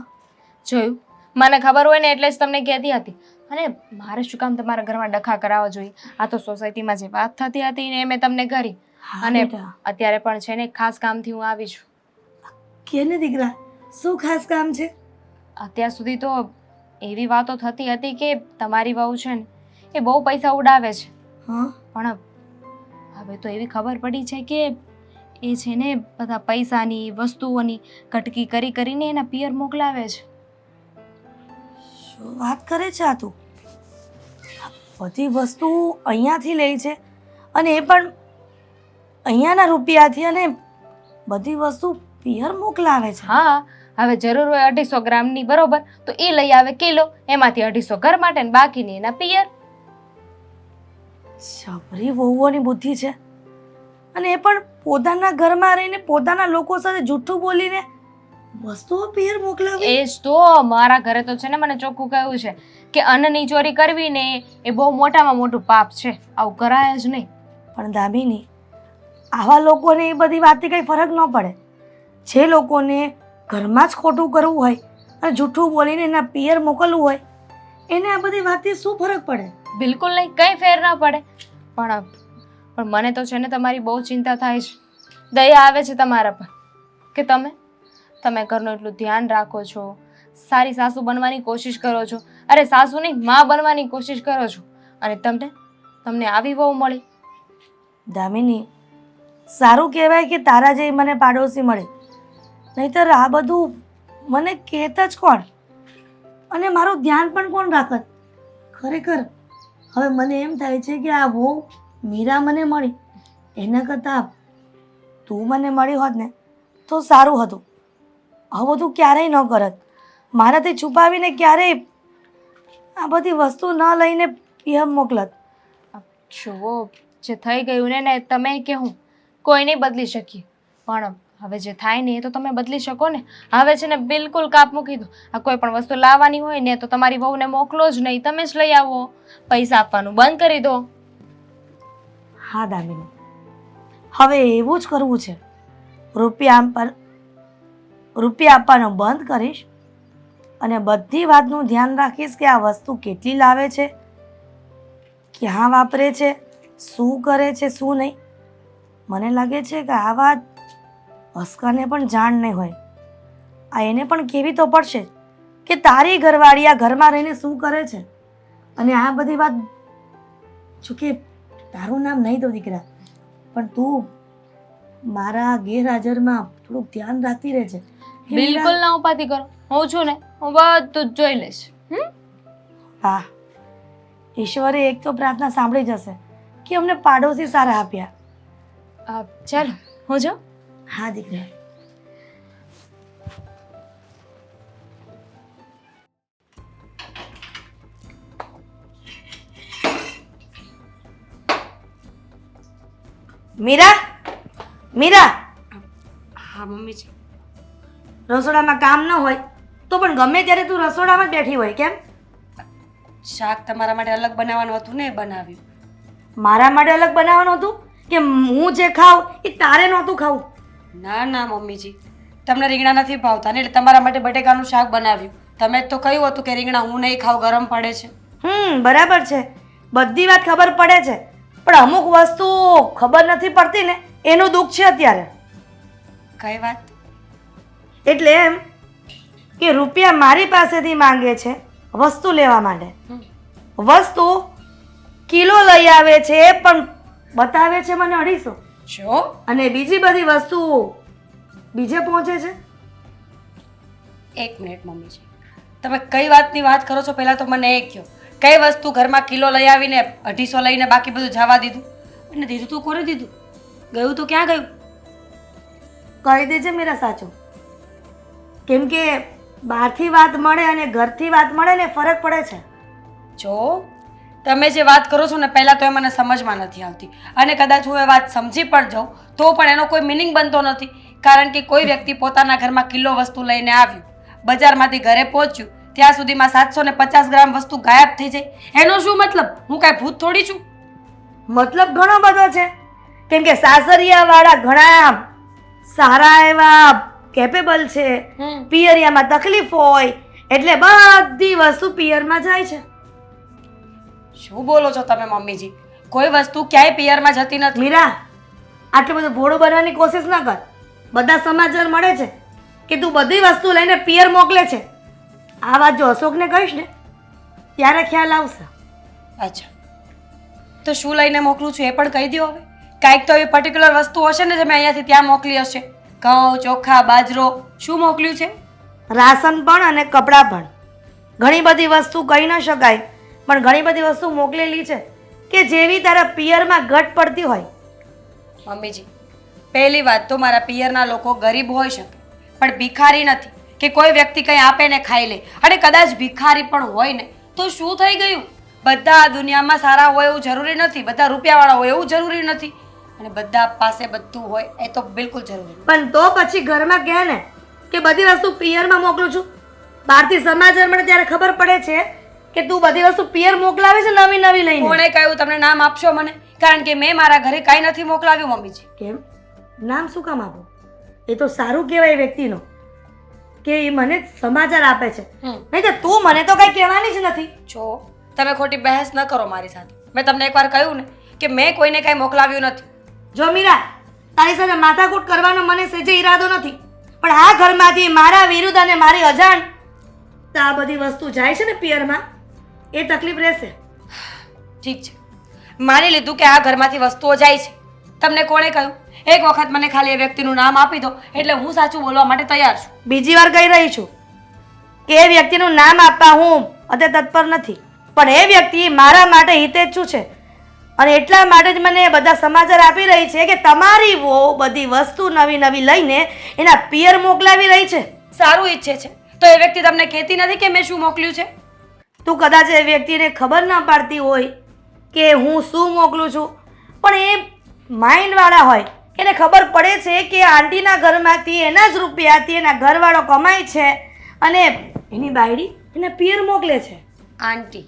જોયું, મને ખબર હોય ને એટલે જ તમને કહેતી હતી. અને મારે શું કામ તમારા ઘરમાં ડખા કરાવવા જોઈએ? આ તો સોસાયટીમાં જે વાત થતી હતી ને એ મેં તમને કરી. હા અને બેટા. અત્યારે પણ છે ને ખાસ કામથી હું આવી છું. કે ને દીકરા, શું ખાસ કામ છે? અત્યાર સુધી તો એવી વાતો થતી હતી કે તમારી વહુ છે ને એ બહુ પૈસા ઉડાવે છે, હા, પણ હવે તો એવી ખબર પડી છે કે એ છે ને બધા પૈસાની વસ્તુઓની કટકી કરી કરીને એના પિયર મોકલાવે છે. શું વાત કરે છે આ તું? બધી વસ્તુ અહીંયાથી લે છે અને એ પણ અહીંયાના રૂપિયાથી, અને બધી વસ્તુ પિયર મોકલાવે છે. હા, હવે જરૂર હોય 250 ગ્રામની, બરોબર, તો એ લઈ આવે કિલો, એમાંથી 250 ઘર માટે ને બાકીની એના પિયર. છપરી વહુઓની બુદ્ધિ છે, અને એ પણ પોતાના ઘરમાં રહીને પોતાના લોકો સાથે જૂઠું બોલીને વસ્તુઓ પિયર મોકલાવે. એ જ તો, મારા ઘરે તો છે ને મને ચોખ્ખું કહ્યું છે કે અન્નની ચોરી કરવી ને એ બહુ મોટામાં મોટું પાપ છે, આવું કરાય જ નહીં. પણ દામિની, આવા લોકોને એ બધી વાતથી કંઈ ફરક ન પડે. જે લોકોને ઘરમાં જ ખોટું કરવું હોય અને જૂઠું બોલીને એના પિયર મોકલવું હોય એને આ બધી વાતથી શું ફરક પડે? બિલકુલ નહીં, કંઈ ફેર ના પડે. પણ મને તો છે ને તમારી બહુ ચિંતા થાય છે, દયા આવે છે તમારા પર કે તમે ઘરનું એટલું ધ્યાન રાખો છો, સારી સાસુ બનવાની કોશિશ કરો છો. અરે સાસુ નહીં, માં બનવાની કોશિશ કરો છો, અને તમને આવી વહુ મળી. દામિની, સારું કહેવાય કે તારા જેવી મને પાડોશી મળે, નહીંતર આ બધું મને કહેતા જ કોણ અને મારું ધ્યાન પણ કોણ રાખત? ખરેખર હવે મને એમ થાય છે કે આ વહુ મીરા મને મળી એના કરતાં તું મને મળી હોત ને તો સારું હતું. આવું બધું ક્યારેય ન કરત, મારાથી છુપાવીને ક્યારેય આ બધી વસ્તુ ન લઈને પિયર મોકલત. જુઓ, જે થઈ ગયું ને તમે કે હું કોઈ નહીં બદલી શકીએ, પણ હવે જે થાય ને એ તો તમે બદલી શકો ને. હવે છે ને બિલકુલ કાપ મૂકી દો. આ કોઈ પણ વસ્તુ લાવવાની હોય ને તો તમારી વહુને મોકલો જ નહીં, તમે જ લઈ આવો. પૈસા આપવાનું બંધ કરી દો. હા દામિની, હવે એવું જ કરવું છે. રૂપિયા આપવાનું બંધ કરીશ અને બધી વાતનું ધ્યાન રાખીશ કે આ વસ્તુ કેટલી લાવે છે, ક્યાં વાપરે છે, શું કરે છે, શું નહીં. મને લાગે છે કે આ વાત હસકાને પણ જાણ નહીં હોય. આ એને પણ કહેવી તો પડશે કે તારી ઘરવાળી આ ઘરમાં રહીને શું કરે છે. અને આ બધી વાત, જોકે તારું નામ નહીં દો દીકરા, પણ તું મારા ગેરહાજરમાં થોડુંક ધ્યાન રાખતી રહેજે. હે મીરા? બિલકુલ ના ઉપાધિ કરો, હું છું ને, હું બધું જ જોઈ લઈશ. હા, ઈશ્વરે એક તો પ્રાર્થના સાંભળી જશે કે અમને પાડોશી સારા આપ્યા. ચાલો હું જાઉં. હા દીકરા. મીરા, મીરા, હા મમ્મીજી. રસોડામાં કામ ન હોય તો પણ ગમે ત્યારે તું રસોડામાં જ બેઠી હોય કેમ? શાક તમારા માટે અલગ બનાવવાનું હતું ને, એ બનાવ્યું. મારા માટે અલગ બનાવવાનું હતું કે હું જે ખાઉં એ તારે નહોતું ખાવું? ના ના મમ્મીજી, તમને રીંગણા નથી ભાવતા ને એટલે તમારા માટે બટેકાનું શાક બનાવ્યું. તમે જ તો કહ્યું હતું કે રીંગણા હું નહીં ખાવ, ગરમ પડે છે. બરાબર છે, બધી વાત ખબર પડે છે, પણ અમુક વસ્તુ ખબર નથી પડતી ને એનું દુઃખ છે અત્યારે. કઈ વાત? એટલે એમ કે રૂપિયા મારી પાસેથી માંગે છે વસ્તુ લેવા માટે. વસ્તુ કિલો લઈ આવે છે પણ બતાવે છે મને 250. જો અને બીજી બધી વસ્તુ બીજે પહોંચે છે. એક મિનિટ મમ્મીજી, તમે કઈ વાતની વાત કરો છો પહેલા તો મને એ કહો. કઈ વસ્તુ ઘરમાં કિલો લઈ આવીને 250 લઈને બાકી બધું જવા દીધું? અને દીધું તો કોને દીધું? ગયું તો ક્યાં ગયું? કહી દેજે મીરા સાચું. કેમ કે બહારથી વાત મળે અને ઘરથી વાત મળે ને ફરક પડે છે. જો તમે જે વાત કરો છો ને પહેલાં તો એ મને સમજમાં નથી આવતી, અને કદાચ હું એ વાત સમજી પણ જાઉં તો પણ એનો કોઈ મિનિંગ બનતો નથી. કારણ કે કોઈ વ્યક્તિ પોતાના ઘરમાં કિલો વસ્તુ લઈને આવ્યું, બજારમાંથી ઘરે પહોંચ્યું, ત્યાં સુધીમાં 750 ગ્રામ વસ્તુ ગાયબ થઈ જાય, એનો શું મતલબ? હું કાંઈ ભૂત થોડી છું? મતલબ ઘણો બધો છે. કેમ કે સાસરિયાવાળા ઘણા સારા એવા કેપેબલ છે, પિયરિયામાં તકલીફ હોય એટલે બધી વસ્તુ પિયરમાં જાય છે. શું બોલો છો તમે મમ્મીજી? કોઈ વસ્તુ ક્યાંય પિયરમાં જતી નથી. મીરા, આટલું બધું ભોળું બનવાની કોશિશ ના કર. બધા સમાચાર મળે છે કે તું બધી વસ્તુ લઈને પિયર મોકલે છે. આ વાત જો અશોકને કહીશ ને ત્યારે ખ્યાલ આવશે. અચ્છા, તો શું લઈને મોકલું છું એ પણ કહી દો હવે. કાંઈક તો એવી પર્ટિક્યુલર વસ્તુ હશે ને જે મેં અહીંયાથી ત્યાં મોકલી હશે. ઘઉં, ચોખા, બાજરો, શું મોકલ્યું છે? રાશન પણ અને કપડાં પણ. ઘણી બધી વસ્તુ કહી ન શકાય પણ ઘણી બધી વસ્તુ મોકલેલી છે કે જેવી તારા પિયરમાં ઘટ પડતી હોય. મમ્મીજી, પહેલી વાત તો મારા પિયરના લોકો ગરીબ હોઈ શકે પણ ભિખારી નથી કે કોઈ વ્યક્તિ કંઈ આપે ને ખાઈ લે. અને કદાચ ભિખારી પણ હોય ને તો શું થઈ ગયું? બધા આ દુનિયામાં સારા હોય એવું જરૂરી નથી, બધા રૂપિયાવાળા હોય એવું જરૂરી નથી, અને બધા પાસે બધું હોય એ તો બિલકુલ જરૂરી નથી. પણ તો પછી ઘરમાં કહે ને કે બધી વસ્તુ પિયરમાં મોકલું છું. બહારથી સમાચાર મળે ત્યારે ખબર પડે છે કે તું બધી વસ્તુ પિયર મોકલાવે છે નવી નવી લઈને. કોણે કહ્યું? તમને નામ આપશો મને? કારણ કે મેં મારા ઘરે કાંઈ નથી મોકલાવ્યું મમ્મીજી. કેમ? નામ શું કામ આપો? એ તો સારું કહેવાય વ્યક્તિનો કે એ મને સમાચાર આપે છે. નહીં તો તું મને તો કંઈ કહેવાની જ નથી. જો તમે ખોટી બહેસ ન કરો મારી સાથે. મેં તમને એકવાર કહ્યું ને કે મેં કોઈને કાંઈ મોકલાવ્યું નથી. જો મીરા, તારી સાથે માથાકૂટ કરવાનો મને સેજે ઈરાદો નથી, પણ આ ઘરમાંથી મારા વિરુદ્ધ અને મારી અજાણ તો આ બધી વસ્તુ જાય છે ને પિયરમાં એ તકલીફ રહેશે. ઠીક છે, માની લીધું કે આ ઘરમાંથી વસ્તુઓ જાય છે. તમને કોણે કહ્યું? એક વખત મને ખાલી એ વ્યક્તિનું નામ આપી દો એટલે હું સાચું બોલવા માટે તૈયાર છું. બીજી વાર કહી રહી છું કે એ વ્યક્તિનું નામ આપવા હું અત્યારે તત્પર નથી, પણ એ વ્યક્તિ મારા માટે હિતેચ્છુ છે અને એટલા માટે જ મને બધા સમાચાર આપી રહી છે કે તમારી વહુ બધી વસ્તુ નવી નવી લઈને એના પિયર મોકલાવી રહી છે. સારું ઈચ્છે છે તો એ વ્યક્તિ તમને કહેતી નથી કે મેં શું મોકલ્યું છે? તું કદાચ એ વ્યક્તિને ખબર ના પાડતી હોય કે હું શું મોકલું છું, પણ એ માઇન્ડવાળા હોય એને ખબર પડે છે કે આંટીના ઘરમાંથી એના જ રૂપિયાથી એના ઘરવાળો કમાય છે અને એની બાયડી એને પિયર મોકલે છે. આંટી?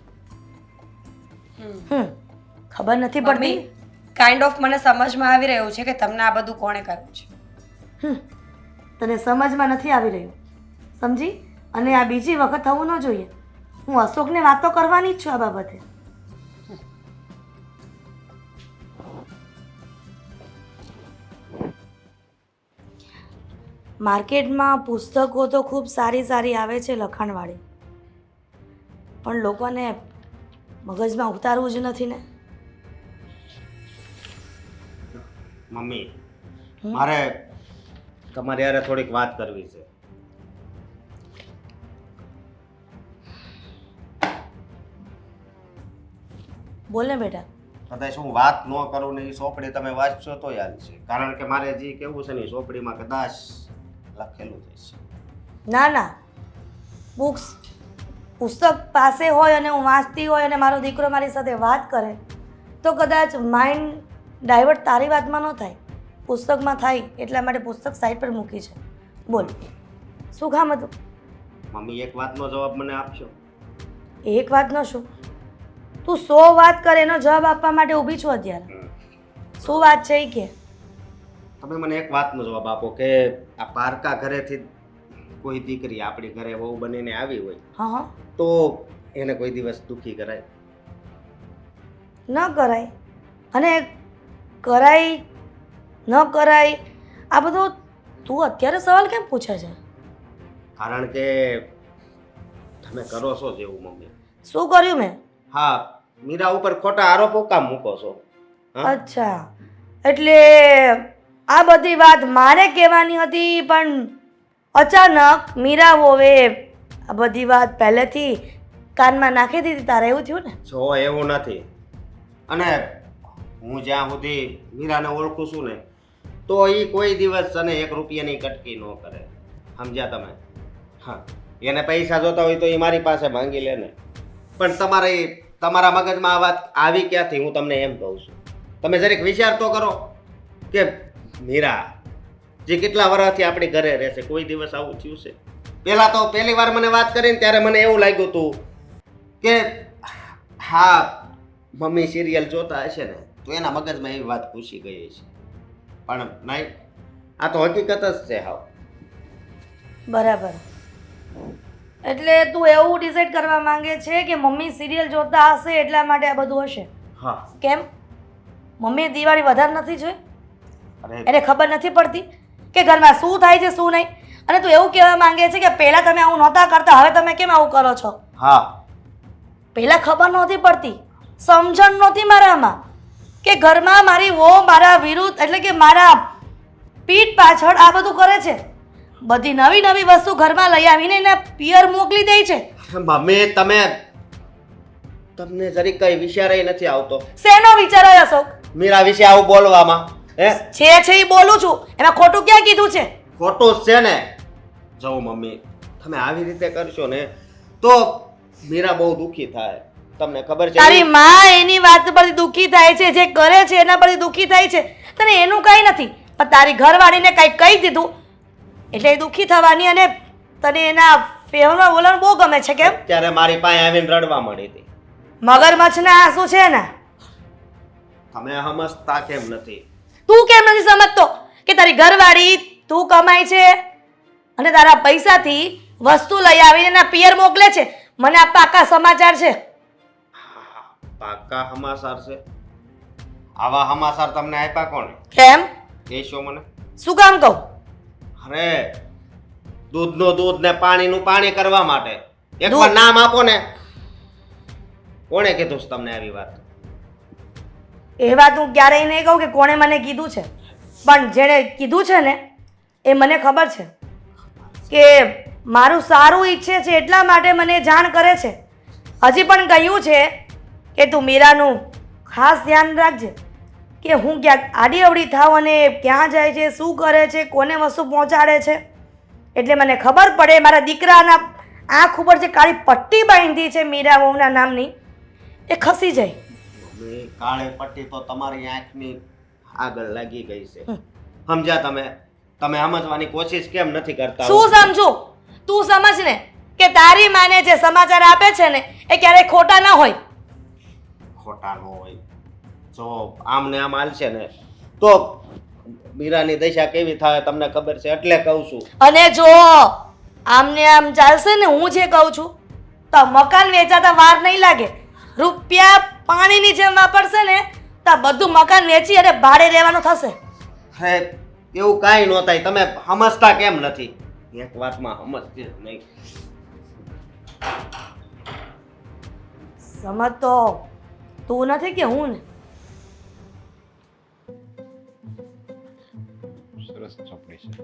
ખબર નથી પડતી. કાઇન્ડ ઓફ મને સમજમાં આવી રહ્યું છે કે તમને આ બધું કોણે કર્યું છે. તને સમજમાં નથી આવી રહ્યું, સમજી? અને આ બીજી વખત થવું ન જોઈએ. હું અશોકને વાતો કરવાની જ છું આ બાબતે. માર્કેટમાં પુસ્તકો તો ખૂબ સારી સારી આવે છે લખાણવાળી, પણ લોકોને મગજમાં ઉતારવું જ નથી ને. મમ્મી, મારે તમારી હારે થોડીક વાત કરવી છે. બોલ ને બેટા. કદાચ હું વાત ન કરું ને એ ચોપડી તમે વાંચશો તો યાદ છે, કારણ કે મારે જે કેવું છે ને એ ચોપડીમાં કદાચ લખેલું છે. ના ના, પુસ્તક પાસે હોય અને હું વાંચતી હોય અને મારો દીકરો મારી સાથે વાત કરે તો કદાચ માઇન્ડ ડાયવર્ટ તારી વાતમાં ન થાય, પુસ્તકમાં થાય. એટલા માટે પુસ્તક સાઈડ પર મૂકી છે. બોલ, શું કામ હતું? મમ્મી એક વાતનો જવાબ મને આપશો? એક વાતનો શું? તું 100 વાત કરે એનો જવાબ આપવા માટે ઊભી છું અત્યારે. શું વાત છે એ કે? તમે મને એક વાતનો જવાબ આપો કે આ પારકા ઘરેથી કોઈ દીકરી આપણી ઘરે વહુ બનીને આવી હોય હા હા, તો એને કોઈ દિવસ દુખી કરાય? ન કરાય. અને કરાય ન કરાય આ બધો તું અત્યારે સવાલ કેમ પૂછે છે? કારણ કે તમે કરો છો જેવું મમ્મી. શું કર્યું મેં? હા, મીરા ઉપર ખોટા આરોપો કામ મૂકો છો? હા? અચ્છા, એટલે આ બધી વાત મારે કહેવાની હતી પણ અચાનક મીરા વોવે આ બધી વાત પહેલેથી કાનમાં નાખી દીધી. તારે એવું થયું ને? જો એવું નથી, અને હું જ્યાં સુધી મીરાને ઓળખું છું ને તો એ કોઈ દિવસ અને 1 રૂપિયાની કટકી ન કરે. સમજ્યા તમે? હા, એને પૈસા જોતા હોય તો એ મારી પાસે માંગી લે ને. પણ તમારા મગજમાં આ વાત આવી ક્યાંથી, હું તમને એમ કહું છું. તમે જરીક વિચાર તો કરો કે મીરા જે કેટલા વર્ષથી આપણી ઘરે રહેશે, કોઈ દિવસ આવું થયું છે? પહેલી વાર મને વાત કરીને ત્યારે મને એવું લાગ્યું હતું કે હા મમ્મી સિરિયલ જોતા હશે ને તો એના મગજમાં એવી વાત ઘૂસી ગઈ છે. પણ નહીં, આ તો હકીકત જ છે. હાવ બરાબર. એટલે તું એવું ડિસાઈડ કરવા માંગે છે કે મમ્મી સિરિયલ જોતા હશે એટલા માટે આ બધું હશે? હા. કેમ? મમ્મીએ દિવાળી વધારે નથી જોઈ? અરે એને ખબર નથી પડતી કે ઘરમાં શું થાય છે શું નહીં? અને તું એવું કહેવા માંગે છે કે પહેલાં તમે આવું નહોતા કરતા, હવે તમે કેમ આવું કરો છો? હા, પહેલાં ખબર નહોતી પડતી, સમજણ નહોતી મારામાં કે ઘરમાં મારી વહુ મારા વિરુદ્ધ એટલે કે મારા પીઠ પાછળ આ બધું કરે છે. બધી નવી નવી વસ્તુ ઘરમાં લઈ આવીને એને પિયર મોકલી દે છે. મમ્મી તમને જરીક કઈ વિચાર નથી આવતો શેનો વિચાર આવ્યો અશોક? મીરા વિશે આવું બોલવામાં? છે એ બોલું છું, એમાં ખોટું ક્યાં કીધું છે? ખોટું જ છે ને. જો મમ્મી તમે આવી રીતે કરશો ને તો મીરા બહુ દુખી થાય. તમને ખબર છે? તારી માં એની વાત પરથી દુખી થાય છે, જે કરે છે એના પરથી દુખી થાય છે. તને એનું કંઈ નથી, પણ તારી ઘરવાળીને કંઈક કહી દીધું એટલે એ દુખી થવાની. અને તને એના ફેવરમાં બોલવાનું બહુ ગમે છે. કેમ? ત્યારે મારી પાસે આવીને રડવા મળી હતી. મગરમચ્છના આંસુ છે ને? તમે સમજતા કેમ નથી? તું કેમ નથી સમજતો કે તારી ઘરવાળી તું કમાય છે અને તારા પૈસાથી વસ્તુ લઈ આવીને એના પિયર મોકલે છે? મને આ પાકા સમાચાર છે. પાકા સમાચાર છે? આવા સમાચાર તમને આપ્યા કોણે? કેમ? કહેશો મને? શું કામ કહું? અરે દૂધનું દૂધ ને પાણીનું પાણી કરવા માટે. એકવાર નામ આપો ને. કોણે કીધું છે તમને આવી વાત? એ વાત હું ક્યારેય નહીં કહું કે કોણે મને કીધું છે, પણ જેણે કીધું છે ને એ મને ખબર છે કે મારું સારું ઈચ્છે છે એટલા માટે મને જાણ કરે છે. હજી પણ કહ્યું છે કે તું મીરાનું ખાસ ધ્યાન રાખજે કે હું ક્યાંક આડી અવડી થાવ અને ક્યાં જાય છે, શું કરે છે, કોને વસ્તુ પહોંચાડે છે. એટલે મને ખબર પડે મારા દીકરાના આંખ ઉપર જે કાળી પટ્ટી બાંધી છે મીરા વહુના નામની એ ખસી જાય. કાળી પટ્ટી તો તમારી આંખની આગળ લાગી ગઈ છે. સમજ્યા તમે? તમે સમજવાની કોશિશ કેમ નથી કરતા? શું સમજુ? તું સમજ ને કે તારી માને જે સમાચાર આપે છે ને એ ક્યારેય ખોટા ના હોય. ખોટા ન હોય. જો આમ ને આમ હાલશે ને તો મીરાની દશા કેવી થાય તમને ખબર છે, એટલે કહું છું. અને જો આમને આમ ચાલશે ને હું જે કહું છું તો મકાન વેચાતા વાર નહીં લાગે. રૂપિયા પાણીની જેમ વાપરશે ને તો બધું મકાન વેચી અને ભાડે રહેવાનું થશે. અરે એવું કાંઈ ન થાય. તમે સમજતા કેમ નથી? એક વાતમાં સમજતી જ નહીં. સમજ તો તું નથી કે હું ને? પૈસા.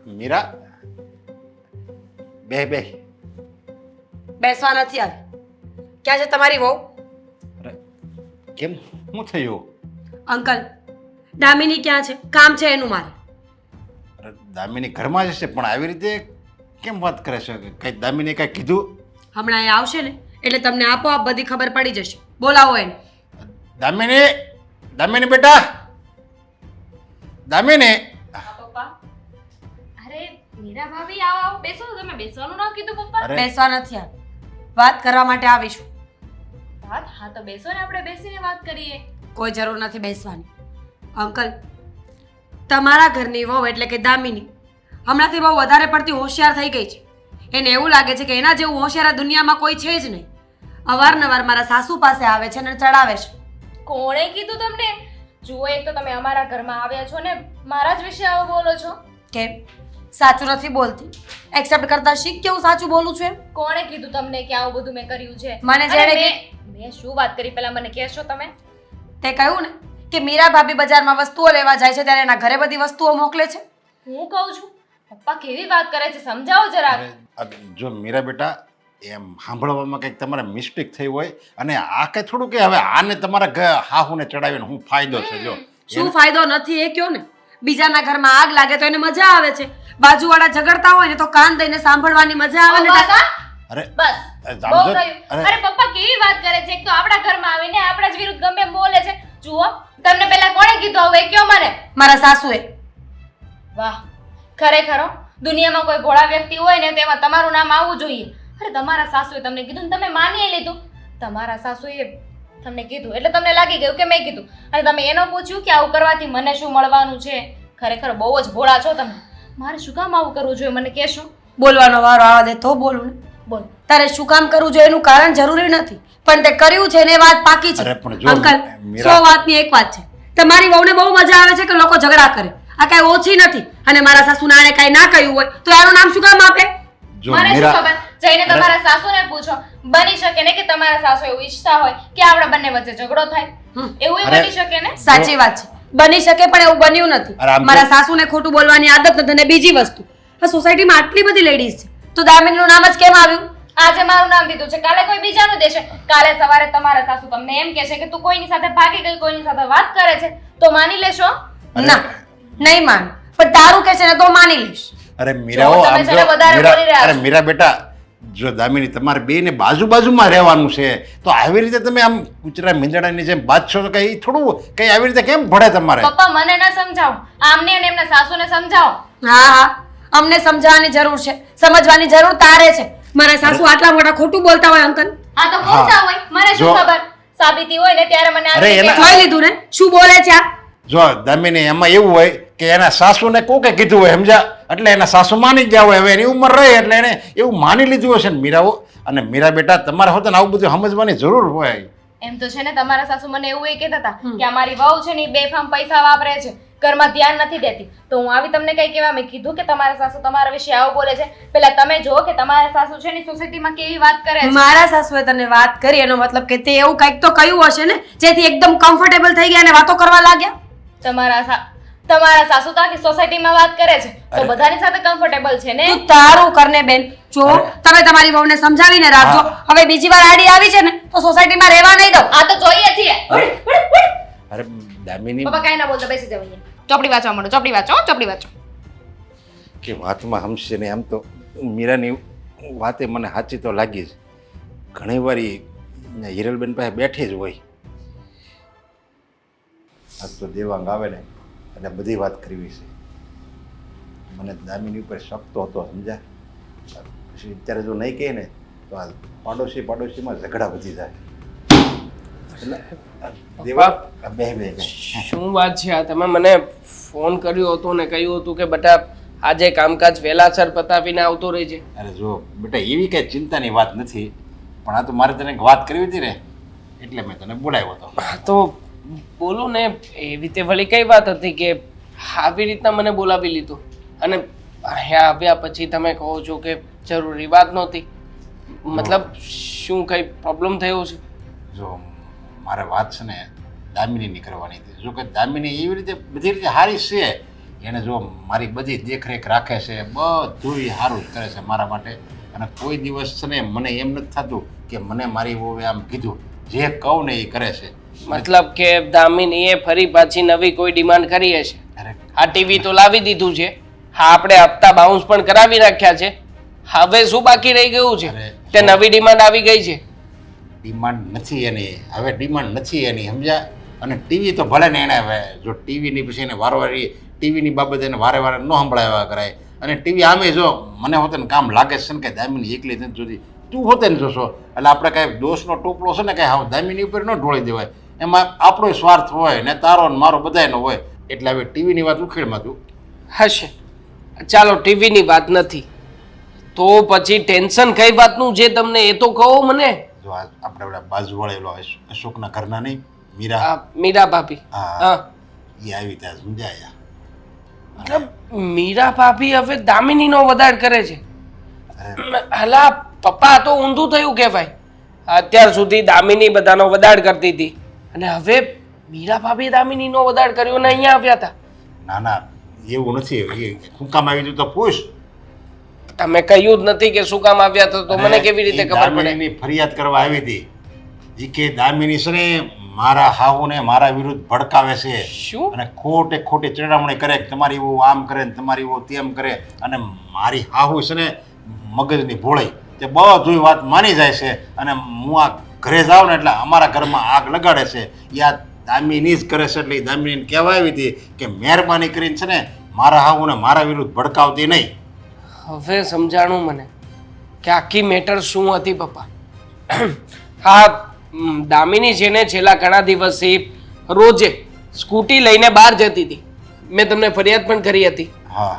મીરા, બે બે. બેસવા નથી આવી. ક્યાં છે તમારી વહુ? અરે કેમ, શું થયું? અંકલ, દામિની ક્યાં છે? કામ છે એનું મારે. અરે દામિની ઘરમાં જ હશે, પણ આવી રીતે કેમ વાત કરે છે? કઈ દામિની કઈ કીધું? હમણાં એ આવશે ને એટલે તમને આપોઆપ બધી ખબર પડી જશે. બોલાવો એને. દામિની, દામિની બેટા, દામિની. પપ્પા અરે મીરા ભાભી આવો આવો બેસો. તમે બેસવાનું ના કીધું પપ્પા? અરે બેસવા નથી આવી. વાત કરવા માટે આવીશું. વાત? હા તો બેસો ને, આપણે બેસીને વાત કરીએ. કોઈ જરૂર નથી બેસવાની. અંકલ, તમારા ઘરની વહુ એટલે કે દામિની હમણાંથી બહુ વધારે પડતી હોશિયાર થઈ ગઈ છે. એને એવું લાગે છે કે એના જેવું હોશિયાર આ દુનિયામાં કોઈ છે જ નહીં. અવારનવાર મારા સાસુ પાસે આવે છે અને ચડાવે છે. કોણે કીધું તમને? જુઓ, એક તો તમે અમારા ઘરમાં આવ્યા છો ને મારા જ વિશે આવો બોલો છો. કેમ સાચું નથી બોલતી? એક્સેપ્ટ કરતા શીખ કે હું સાચું બોલું છું એમ. કોણે કીધું તમને કે આવું બધું મેં કર્યું છે? મને અરે જેણે મેં શું વાત કરી પહેલા મને કહેશો તમે? તે કહ્યું ને કે મીરા ભાભી બજારમાં વસ્તુઓ લેવા જાય છે ત્યારે એના ઘરે બધી વસ્તુઓ મોકલે છે. હું કહું છું પપ્પા કેવી વાત કરે છે, સમજાવો જરાક. અરે જો મીરા બેટા, એમ સાંભળવામાં કંઈક તમારે મિસ્ટેક થઈ હોય, અને આ કંઈ થોડું કે હવે આને તમારા હાહુને ચડાવીને હું ફાયદો છે? જો શું ફાયદો નથી એ કયો ને. બીજાના ઘરમાં આગ લાગે તો એને મજા આવે છે. બાજુવાળા ઝઘડતા હોય ને તો કાન દઈને સાંભળવાની મજા આવે ને. પપ્પા, અરે બસ આમ બહુ જો, થયું. અરે પપ્પા કેવી વાત કરે છે? એક તો આપણા ઘરમાં આવીને આપણા જ વિરુદ્ધ ગમે એમ બોલે છે. જુઓ, તમને પહેલા કોણે કીધું આવું એ કયો મને? મારા સાસુએ. વાહ, ખરેખર હો, દુનિયામાં કોઈ ભોળા વ્યક્તિ હોય ને તેમાં તમારું નામ આવવું જોઈએ. અરે તમારા સાસુએ તમને કીધું ને તમે માની લીધું. તમારા સાસુએ તમને કીધું એટલે તમને લાગી ગયું કે મેં કીધું, અને તમે એનો પૂછ્યું કે આવું કરવાથી મને શું મળવાનું છે? ખરેખર બહુ જ ભોળા છો તમે. મારે શું કામ આવું કરવું જોઈએ મને કહેશો? બોલવાનો વારો આવવા દે તો બોલું ને. બોલ. તારે શું કામ કરવું જોઈએ એનું કારણ જરૂરી નથી, પણ તે કર્યું છે ને એ વાત પાકી છે. અરે પણ જો અંકલ, મીરા- 100 વાતની એક વાત છે. તમારી વહુને બહુ મજા આવે છે કે લોકો ઝઘડા કરે. આ કાંઈ ઓછી નથી. અને મારા સાસુને આણે કાંઈ ના કહ્યું હોય તો એનું નામ શું કામ આપે? જો મને શું મીરા, ખબર? જઈને તમારા સાસુને પૂછો. બની શકે ને કે તમારા સાસુ એવું ઈચ્છતા હોય કે આપણા બંને વચ્ચે ઝઘડો થાય. એવું અરે, બની શકે ને? સાચી વાત છે, બની શકે, પણ એવું બન્યું નથી. અરે આમ તો- મારા સાસુને ખોટું બોલવાની આદત નથી. અને બીજી વસ્તુ, આ સોસાયટીમાં આટલી બધી લેડીઝ છે તો દામિનીનું નામ જ કેમ આવ્યું? આજે મારું નામ દીધું છે, કાલે કોઈ બીજાનું દેશે. કાલે સવારે તમારા સાસુ તમને એમ કહેશે કે તું કોઈની સાથે ભાગી ગઈ, કોઈની સાથે વાત કરે છે, તો માની લેશો? ના, નહીં માન. પણ તારું કે છે ને તો માની લઈશ. અરે મીરાઓ, તમે આમ છે ને જો વધારે મીરા, બોલી રહ્યા અરે છો. મીરા બેટા, જો દામિની તમારે બેને બાજુમાં રહેવાનું છે, તો આવી રીતે તમે આમ કૂતરા મીંદડાની જેમ બાજશો તો કઈ થોડું કઈ આવી રીતે કેમ ભળે તમારે? પપ્પા મને ના સમજાવો, આમને અને એમના સાસુને સમજાવો. હા હા, અમને સમજાવવાની જરૂર છે, સમજવાની જરૂર તારે છે. મારા સાસુ આટલા મોટા ખોટું બોલતા હોય અંકલ? આ તો બોલતા હોય, મને શું જો- ખબર? સાબિતી હોય ને ત્યારે મને અરે આવી રીતે એના- જોઈ લીધું ને શું બોલે છે આ? જો દામિની, એમાં એવું હોય કે એના સાસુને કોકે કીધું હોય, સમજા, એટલે એના સાસુ માની જ ગયા હોય. હવે એની ઉંમર રહે એટલે એને એવું માની લીધું હશે ને મીરાઓ. અને મીરા બેટા, તમારે હોત ને આવું બધું સમજવાની જરૂર હોય. એમ તો છે ને તમારા સાસુ મને એવું એ કહેતા હતા કે અમારી વહુ છે ને બેફામ પૈસા વાપરે છે, ઘરમાં ધ્યાન નથી દેતી. તો હું આવી તમને કઈ કહેવા મેં કીધું કે તમારા સાસુ તમારા વિશે આવું બોલે છે? પેલા તમે જુઓ કે તમારા સાસુ છે ને સોસાયટીમાં કેવી વાત કરે છે. મારા સાસુએ તને વાત કરી એનો મતલબ કે તે એવું કંઈક તો કહ્યું હશે ને જેથી એકદમ કમ્ફર્ટેબલ થઈ ગયા અને વાતો કરવા લાગ્યા. તમારા સાસુ તો આખી સોસાયટીમાં વાત કરે છે તો બધાની સાથે કમ્ફર્ટેબલ છે ને? તું તારું કરને બેન. જો તમે તમારી વહુને સમજાવીને રાખજો. હવે બીજી વાર આડી આવી છે ને તો સોસાયટીમાં રહેવા નહીં દઉં. આ તો જોઈએ છીએ. અરે દામિની, પપ્પા કાંઈ ના બોલતો, બેસી જાવ અહીંયા. ચોપડી વાંચવા માંડો, ચોપડી વાંચો, ચોપડી વાંચો. કે વાતમાં સમજશે ને. આમ તો મીરાની વાતે મને સાચી તો લાગી જ. ઘણી વાર હિરલબેન પાસે બેઠી જ હોય. આજ તો દેવાંગ આવે ને એટલે બધી વાત કરવી છે. મને દામિની ઉપર શક તો હતો, સમજ્યા. પછી અત્યારે જો નહીં કહે ને તો આ પાડોશીમાં ઝઘડા વધી જાય. એટલે દેવાંગ બે શું વાત છે આ? તમે મને ફોન કર્યો હતો ને કહ્યું હતું કે બેટા આજે કામકાજ વહેલાસર પતાવીને આવતો રહેજે. અરે જો બેટા, એવી કઈ ચિંતાની વાત નથી, પણ આ તો મારે તને એક વાત કરવી હતી ને એટલે મેં તને બોલાવ્યો હતો. હા તો બોલો ને. એવી રીતે વળી કઈ વાત હતી કે આવી રીતના મને બોલાવી લીધો અને અહીંયા આવ્યા પછી તમે કહો છો કે જરૂરી વાત નહોતી? મતલબ શું કઈ પ્રોબ્લેમ થયો છે? જો મારે વાત છે ને દામિનીની કરવાની હતી. જો કે દામિની એવી રીતે બધી રીતે સારી છે, એને જો મારી બધી દેખરેખ રાખે છે, બધું સારું જ કરે છે મારા માટે. અને કોઈ દિવસ છે ને મને એમ નથી થતું કે મને મારી વહુએ આમ કીધું, જે કહું ને એ કરે છે. મતલબ કે દામિનીએ ફરી પાછી નવી કોઈ ડિમાન્ડ કરી હશે. અરે આ ટીવી તો લાવી દીધું છે, હા આપણે હપ્તા બાઉન્સ પણ કરાવી રાખ્યા છે, હવે શું બાકી રહી ગયું છે? અરે, તે નવી ડિમાન્ડ આવી ગઈ છે. ડિમાન્ડ નથી એની, હવે ડિમાન્ડ નથી એની, સમજ્યા? અને ટીવી તો ભલે ને એને હવે જો ટીવીની પછી એને વારવારી ટીવીની બાબતે એને વારે વારે ન સંભળાવ્યા કરાય. અને ટીવી આમે જો મને હોતે ને કામ લાગે છે ને કે દામિની એકલી નથી જોતી, તું હોતે ને જોશો. એટલે આપણે કાંઈ દોષનો ટોપલો છે ને કાંઈ હા દામિની ઉપર ન ઢોળી દેવાય, એમાં આપણો સ્વાર્થ હોય ને તારો ને મારો બધાયનો હોય. એટલે હવે ટીવીની વાત ઉખેડમાં તું હશે. ચાલો ટીવીની વાત નથી તો પછી ટેન્શન કઈ વાતનું છે તમને એ તો કહો મને. જો આ આપણે બધા બાજુ વળેલો અશોકના ઘરના નહીં મીરા, આ મીરા ભાભી. હા હા એ આવી ત્યાં સમજાયા. મતલબ મીરા ભાભી હવે દામિનીનો વધાર કરે છે? અરે હલા પપ્પા તો ઊંધું થયું કહેવાય. અત્યાર સુધી દામિની બધાનો વધાર કરતી હતી અને હવે મીરા ભાભી દામિનીનો વધાર કર્યો ને અહીંયા આવ્યા હતા. ના ના એવું નથી, એ શું કામ આવી ગયું તો પૂછ. તમે કહ્યું જ નથી કે શું કામ આવ્યા હતા તો મને કેવી રીતે ખબર પડે? દામિનીની ફરિયાદ કરવા આવી હતી. ઈ કે દામિની છે ને મારા હાહુને મારા વિરુદ્ધ ભડકાવે છે શું? અને ખોટે ખોટી ચડામણી કરે કે તમારી વહુ આમ કરે ને તમારી વહુ તેમ કરે. અને મારી હાહુ છે ને મગજની ભોળી, તે બધું વાત માની જાય છે. અને હું આ ઘરે જાઉં ને એટલે અમારા ઘરમાં આગ લગાડે છે. યા દામિની જ કરે છે. એટલે ઈ દામિનીને કહેવા આવી હતી કે મહેરબાની કરીને છે ને મારા હાહુને મારા વિરુદ્ધ ભડકાવતી નહીં. હવે સમજાણું મને કે આખી મેટર શું હતી પપ્પા. હા દામિની છે ને છેલ્લા ઘણા દિવસથી રોજે સ્કૂટી લઈને બહાર જતી હતી. મેં તમને ફરિયાદ પણ કરી હતી. હા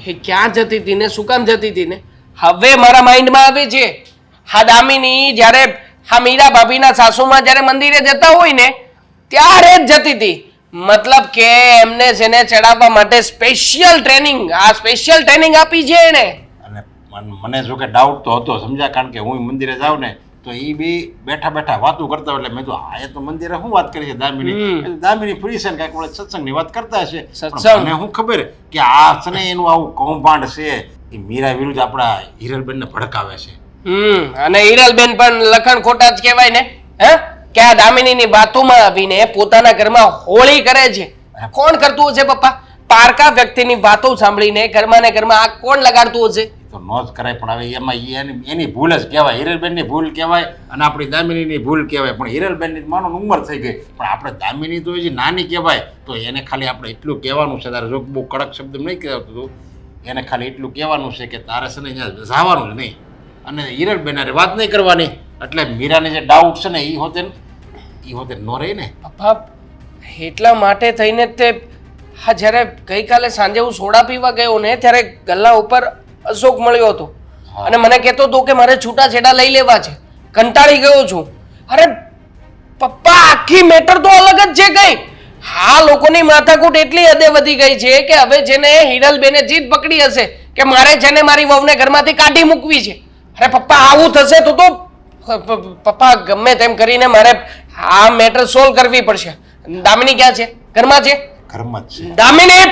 એ ક્યાં જતી હતી ને શું કામ જતી હતી ને હવે મારા માઇન્ડમાં આવે છે. હા દામિની જ્યારે હા મીરા ભાભીના સાસુમાં જ્યારે મંદિરે જતા હોય ને ત્યારે જ જતી હતી. મતલબ કે એમને છે ને ચડાવવા માટે સ્પેશિયલ ટ્રેનિંગ આપી છે એને. અને મને જો કે ડાઉટ તો હતો સમજ્યા, કારણ કે હું મંદિરે જાઉં ને તો એ બી બેઠા બેઠા વાતો કરતા હોય. એટલે મેં તો આ તો મંદિરે શું વાત કરી છે દામિની? દામિની ફ્રી છે ને કાંઈક વળે સત્સંગની વાત કરતા હશે. સત્સંગ? મને શું ખબર કે આ છે ને એનું આવું કૌભાંડ છે, એ મીરા વિરુદ્ધ આપણા હિરલબેનને ભડકાવે છે. અને હિરલબેન પણ લખણ ખોટા જ કહેવાય ને. હે કે આ દામિનીની વાતોમાં આવીને પોતાના ઘરમાં હોળી કરે છે. કોણ કરતું હશે પપ્પા? પારકા વ્યક્તિની વાતો સાંભળીને ઘરમાં ને ઘરમાં આ કોણ લગાડતું હશે? તો ન જ કરાય, પણ હવે એમાં એની ભૂલ જ કહેવાય, હિરલબેનની ભૂલ કહેવાય અને આપણી દામિનીની ભૂલ કહેવાય. પણ હિરલબેનની માનો ઉંમર થઈ ગઈ, પણ આપણે દામિની તો હજી નાની કહેવાય. તો એને ખાલી આપણે એટલું કહેવાનું છે, તારે જો બહુ કડક શબ્દ નહીં કહેવાતું હતું, એને ખાલી એટલું કહેવાનું છે કે તારે છે ને અહીંયા જવાનું જ નહીં અને હિરલબેન હારે વાત નહીં કરવાની. એટલે મીરાને જે ડાઉટ છે ને એ હોતે ન રહી ને. પપ્પા એટલા માટે થઈને તે હા જ્યારે ગઈકાલે સાંજે હું સોડા પીવા ગયો ને ત્યારે ગલ્લા ઉપર અશોક મળ્યો હતો અને મને કહેતો હતો કે મારે છૂટાછેડા લઈ લેવા છે, કંટાળી ગયો છું. અરે પપ્પા આખી મેટર તો અલગ જ છે કઈ. હા લોકોની માથાકૂટ એટલી હદે વધી ગઈ છે કે હવે જેને હિરલબેને જીદ પકડી હશે કે મારે છે ને મારી વહુને ઘરમાંથી કાઢી મૂકવી છે. અરે પપ્પા આવું થશે તો પપ્પા ગમે તેમ કરીને મારે આ મેટર સોલ્વ કરવી પડશે. દામિની ક્યાં છે? ઘરમાં છે? ઘરમાં જ છે. દામિની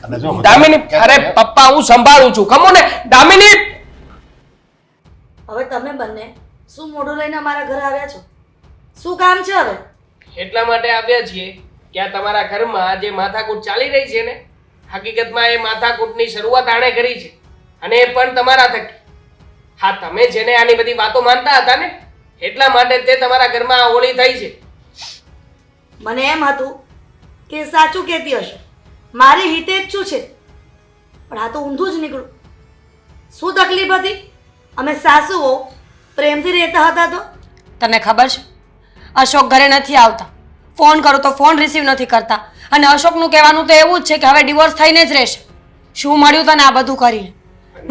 અને જો દામિની અરે પપ્પા હું સંભાળું છું. ખમો ને દામિની. હવે તમે બંને શું મોઢું લઈને અમારા ઘરે આવ્યા છો? શું કામ છે હવે? એટલા માટે આવ્યા છીએ કે આ તમારા ઘરમાં જે માથાકૂટ ચાલી રહી છે ને હકીકતમાં એ માથાકૂટની શરૂઆત આણે કરી છે અને એ પણ તમારા થકી. હા તમે જેને આની બધી વાતો માનતા હતા ને એટલા માટે તે તમારા ઘરમાં આ હોળી થઈ છે. મને એમ હતું કે સાચું કહેતી હશે, મારી હિતે જ શું છે, પણ આ તો ઊંધું જ નીકળ્યું. શું તકલીફ હતી? અમે સાસુઓ પ્રેમથી રહેતા હતા તો તને ખબર છે અશોક ઘરે નથી આવતા, ફોન કરું તો ફોન રિસીવ નથી કરતા અને અશોકનું કહેવાનું તો એવું જ છે કે હવે ડિવોર્સ થઈને જ રહેશે. શું મળ્યું તને આ બધું કરીને?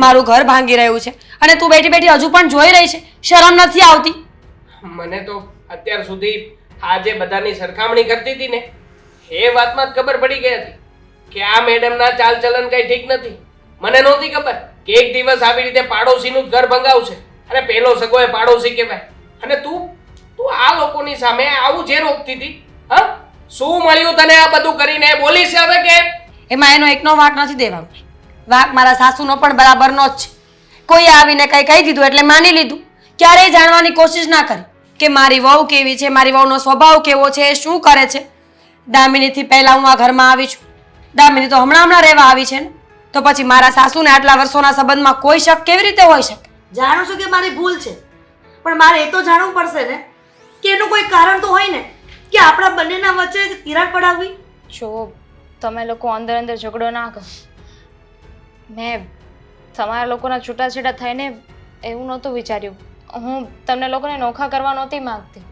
મારું ઘર ભાંગી રહ્યું છે અને તું બેઠી બેઠી હજુ પણ જોઈ રહી છે, શરમ નથી આવતી? મને તો અત્યાર સુધી આ જે બધાની સરખામણી કરતી હતી ને એ વાતમાં જ ખબર પડી ગઈ હતી કે આ મેડમના ચાલચલન કઈ ઠીક નથી. મને નહોતી ખબર કે એક દિવસ આવી રીતે પાડોશીનું જ ઘર ભંગાવશે અને પેલો સગો એ પાડોશી કહેવાય. અને તું આ લોકોની સામે આવું જે રોકતી હતી, હા શું મળ્યું તને આ બધું કરીને બોલીશ હવે કે એમાં એનો એકનો વાંક નથી દેવાનો. વાંક મારા સાસુનો પણ બરાબરનો જ છે. કોઈ આવીને કંઈ કહી દીધું એટલે માની લીધું. ક્યારેય જાણવાની કોશિશ ના કરી કે મારી વહુ કેવી છે, મારી વહુનો સ્વભાવ કેવો છે, એ શું કરે છે. દામિનીથી પહેલા હું આ ઘરમાં આવી છું. દામિની તો હમણાં રહેવા આવી છે ને, તો પછી મારા સાસુને આટલા વર્ષોના સંબંધમાં કોઈ શક કેવી રીતે હોઈ શકે? જાણું છું કે મારી ભૂલ છે, પણ મારે એ તો જાણવું પડશે ને કે એનું કોઈ કારણ તો હોય ને કે આપણા બંનેના વચ્ચે તિરાડ પડાવવી. જો તમે લોકો અંદર અંદર ઝઘડો ના કરો. મેં તમારા લોકોના છૂટાછેડા થઈને એવું નહોતું વિચાર્યું. હું તમને લોકોને નોખા કરવા નહોતી માંગતી.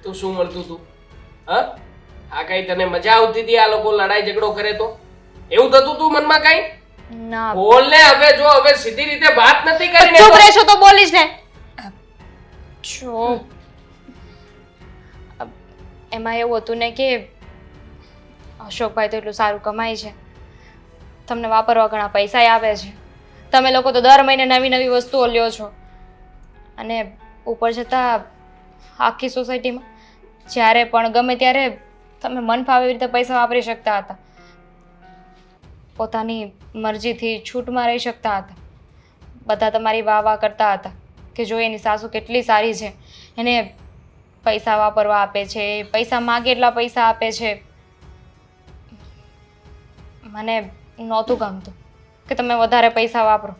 તું શું મળતું તું? હા, આ કઈ તને મજા આવતી હતી આ લોકો લડાઈ ઝઘડો કરે તો? એવું થતું તું મનમાં કઈ? ના બોલ ને હવે. જો હવે સીધી રીતે વાત નથી કરીને ચૂપ તો- રહેશો તો બોલીશ ને. જો એમાં એવું હતું ને કે અશોકભાઈ તો એટલું સારું કમાય છે, તમને વાપરવા ઘણા પૈસા આવે છે, તમે લોકો તો દર મહિને નવી નવી વસ્તુઓ લ્યો છો, અને ઉપર છતાં આખી સોસાયટીમાં જ્યારે પણ ગમે ત્યારે તમે મન ફાવે એવી રીતે પૈસા વાપરી શકતા હતા, પોતાની મરજીથી છૂટમાં રહી શકતા હતા. બધા તમારી વાહ કરતા હતા કે જો એની સાસુ કેટલી સારી છે, એને પૈસા વાપરવા આપે છે, પૈસા માગે એટલા પૈસા આપે છે. મને નહોતું ગમતું કે તમે વધારે પૈસા વાપરો,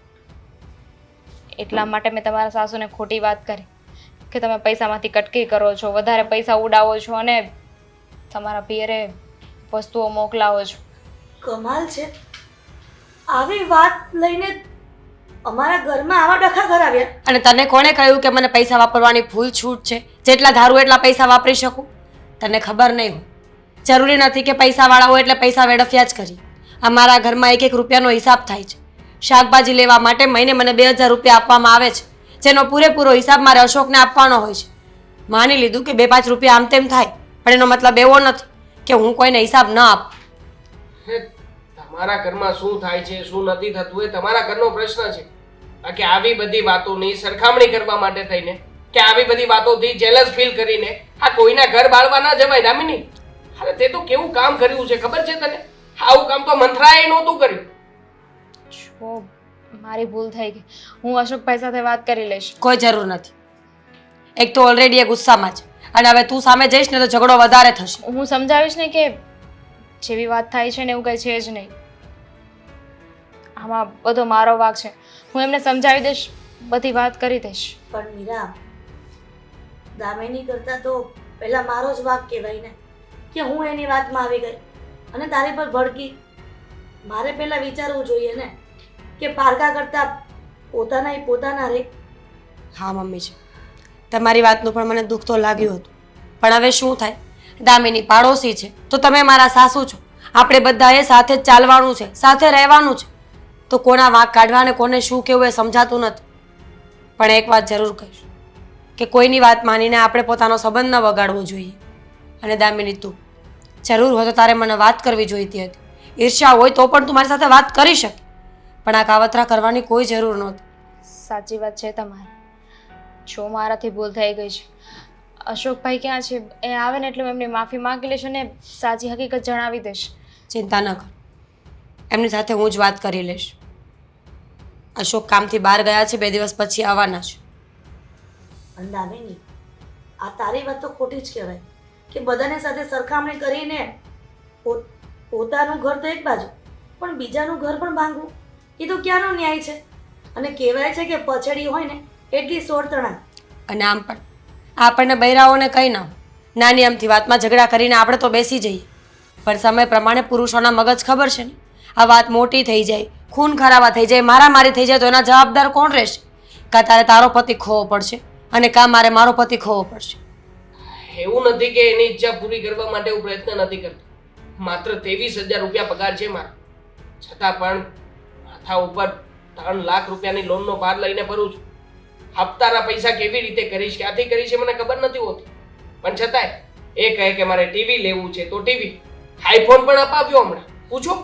એટલા માટે મેં તમારા સાસુને ખોટી વાત કરી કે તમે પૈસામાંથી કટકી કરો છો, વધારે પૈસા ઉડાવો છો અને તમારા પિયરે વસ્તુઓ મોકલાવો છો. કમાલ છે, આવી વાત લઈને અમારા ઘરમાં આવા ડખા કરાવ્યા. અને તને કોણે કહ્યું કે મને પૈસા વાપરવાની ફૂલ છૂટ છે? જેટલા ધારું એટલા પૈસા વાપરી શકું? તને ખબર નહીં હોય. જરૂરી નથી કે પૈસાવાળા હોય એટલે પૈસા વેડફ્યા જ કરી. અમારા ઘરમાં 1-1 રૂપિયાનો હિસાબ થાય છે. શાકભાજી લેવા માટે મહિને મને 2000 રૂપિયા આપવામાં આવે છે, જેનો પૂરેપૂરો હિસાબ મારે અશોકને આપવાનો હોય છે. માની લીધું કે 2-5 રૂપિયા આમ તેમ થાય, પણ એનો મતલબ એવો નથી કે હું કોઈને હિસાબ ન આપું. હે, તમારા ઘરમાં શું થાય છે શું નથી થતું એ તમારા ઘરનો પ્રશ્ન છે. બાકી આવી બધી વાતોની સરખામણી કરવા માટે થઈને કે આવી બધી વાતોથી જેલસ ફીલ કરીને આ કોઈના ઘર બાળવા ના જવાય. દામિની, અરે તે તો કેવું કામ કર્યું છે ખબર છે તને? આવું કામ તો મંથરાએ નહોતું કર્યું. જો મારી ભૂલ થઈ ગઈ, હું અશોકભાઈ સાથે વાત કરી લઈશ. કોઈ જરૂર નથી. એક તો ઓલરેડી એ ગુસ્સામાં છે, અને હવે તું સામે જઈશ ને તો ઝઘડો વધારે થશે. હું સમજાવીશ ને કે જેવી વાત થાય છે ને એવું કંઈ છે જ નહીં, આમાં બધો મારો વાંક છે. હું એમને સમજાવી દઈશ, બધી વાત કરી દઈશ. પણ મીરા, દામિની કરતા તો પહેલા મારો જ વાંક કહેવાય ને કે હું એની વાતમાં આવી ગઈ અને તારી પર ભડકી. મારે પહેલા વિચારવું જોઈએ ને કે પારકા કરતા પોતાના રે. હા મમ્મી છે, તમારી વાતનું પણ મને દુઃખ તો લાગ્યું હતું, પણ હવે શું થાય? દામિની પાડોશી છે તો તમે મારા સાસુ છો. આપણે બધાએ સાથે જ ચાલવાનું છે, સાથે રહેવાનું છે. તો કોના વાંક કાઢવા અને કોને શું કહેવું એ સમજાતું નથી. પણ એક વાત જરૂર કહીશ કે કોઈની વાત માનીને આપણે પોતાનો સંબંધ ન વગાડવો જોઈએ. અને દામિની, તું જરૂર હોય તો તારે મને વાત કરવી જોઈતી હતી. ઈર્ષ્યા હોય તો પણ તું મારી સાથે વાત કરી શકે, પણ આ કાવતરા કરવાની કોઈ જરૂર નહોતી. સાચી વાત છે તમારી. જો મારાથી ભૂલ થઈ ગઈ છે. અશોકભાઈ ક્યાં છે? એ આવે ને એટલે હું એમની માફી માંગી લઈશ અને સાચી હકીકત જણાવી દઈશ. ચિંતા ન કર, એમની સાથે હું જ વાત કરી લઈશ. અશોક કામથી બહાર ગયા છે, 2 દિવસ પછી આવવાના છે. પણ દામિની, આ તારી વાત તો ખોટી જ કહેવાય કે બધાને સાથે સરખામણી કરીને પોતાનું ઘર તો એક બાજુ પણ બીજાનું ઘર પણ ભાંગવું, એ તો ક્યાંનો ન્યાય છે? અને કહેવાય છે કે પછડી હોય ને એટલી સોળ તણા. અને આમ પણ આપણને બૈરાઓને કંઈ ના હોય. નાની અમથી વાતમાં ઝઘડા કરીને આપણે તો બેસી જઈએ, પણ સમય પ્રમાણે પુરુષોના મગજ ખબર છે ને, આ વાત મોટી થઈ જાય, ખૂન ખરાબા થઈ જાય, મારામારી થઈ જાય તો એના જવાબદાર કોણ રહેશે? કાં તારે તારો પતિ ખોવો પડશે અને કાં મારે મારો પતિ ખોવો પડશે. એવું નથી કે એની ઈચ્છા પૂરી કરવા માટે હું પ્રયત્ન નથી કરતો. માત્ર 23,000 રૂપિયા પગાર છે મારો, છતાં પણ માથા ઉપર 3 લાખ રૂપિયાની લોનનો ભાર લઈને ફરું છું. હપ્તાના પૈસા કેવી રીતે કરીશ, ક્યાંથી કરીશ એ મને ખબર નથી હોતી. પણ છતાંય એ કહે કે મારે ટીવી લેવું છે તો ટીવી, આઈફોન પણ અપાવ્યો હમણાં. પૂછો,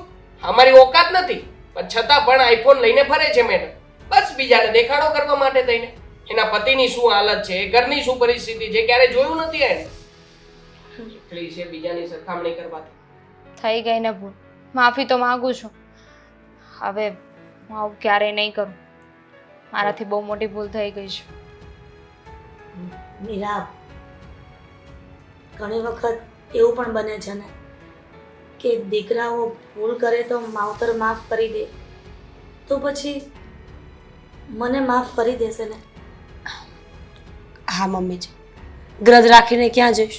અમારી ઓકાત નથી, પણ છતાં પણ આઈફોન લઈને ફરે છે મેડમ. બસ બીજાને દેખાડો કરવા માટે થઈને. એના પતિની શું હાલત છે, ઘરની શું પરિસ્થિતિ છે, ક્યારે જોયું નથી એને. દીકરી છે બીજાની સરખામણી કરવાથી. થઈ ગઈ ને ભૂલ, માફી તો માંગુ છું. હવે હું આવું ક્યારેય નહીં કરું. મારાથી બહુ મોટી ભૂલ થઈ ગઈ છે. મીરા, ઘણી વખત એવું પણ બને છે ને કે દીકરાઓ ભૂલ કરે તો માવતર માફ કરી દે, તો પછી મને માફ કરી દેશે ને? હા મમ્મીજી, ગ્રજ રાખીને ક્યાં જઈશ?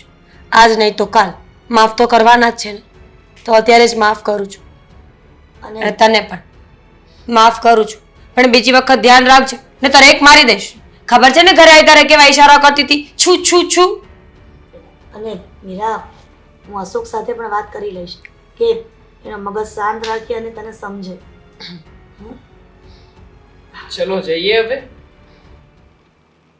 આજ નહીં તો કાલ માફ તો કરવાના જ છે ને. તો અત્યારે જ માફ કરું છું. અને અને તને પણ માફ કરું છું, પણ બીજી વખત ધ્યાન રાખજો ને તને એક મારી દઈશ. ખબર છે ને ઘરે આવી ત્યારે કેવા ઈશારા કરતી હતી, છું છું છું. અને મીરા, હું અશોક સાથે પણ વાત કરી લઈશ કે એનો મગજ શાંત રાખી અને તને સમજે. ચલો જઈએ હવે.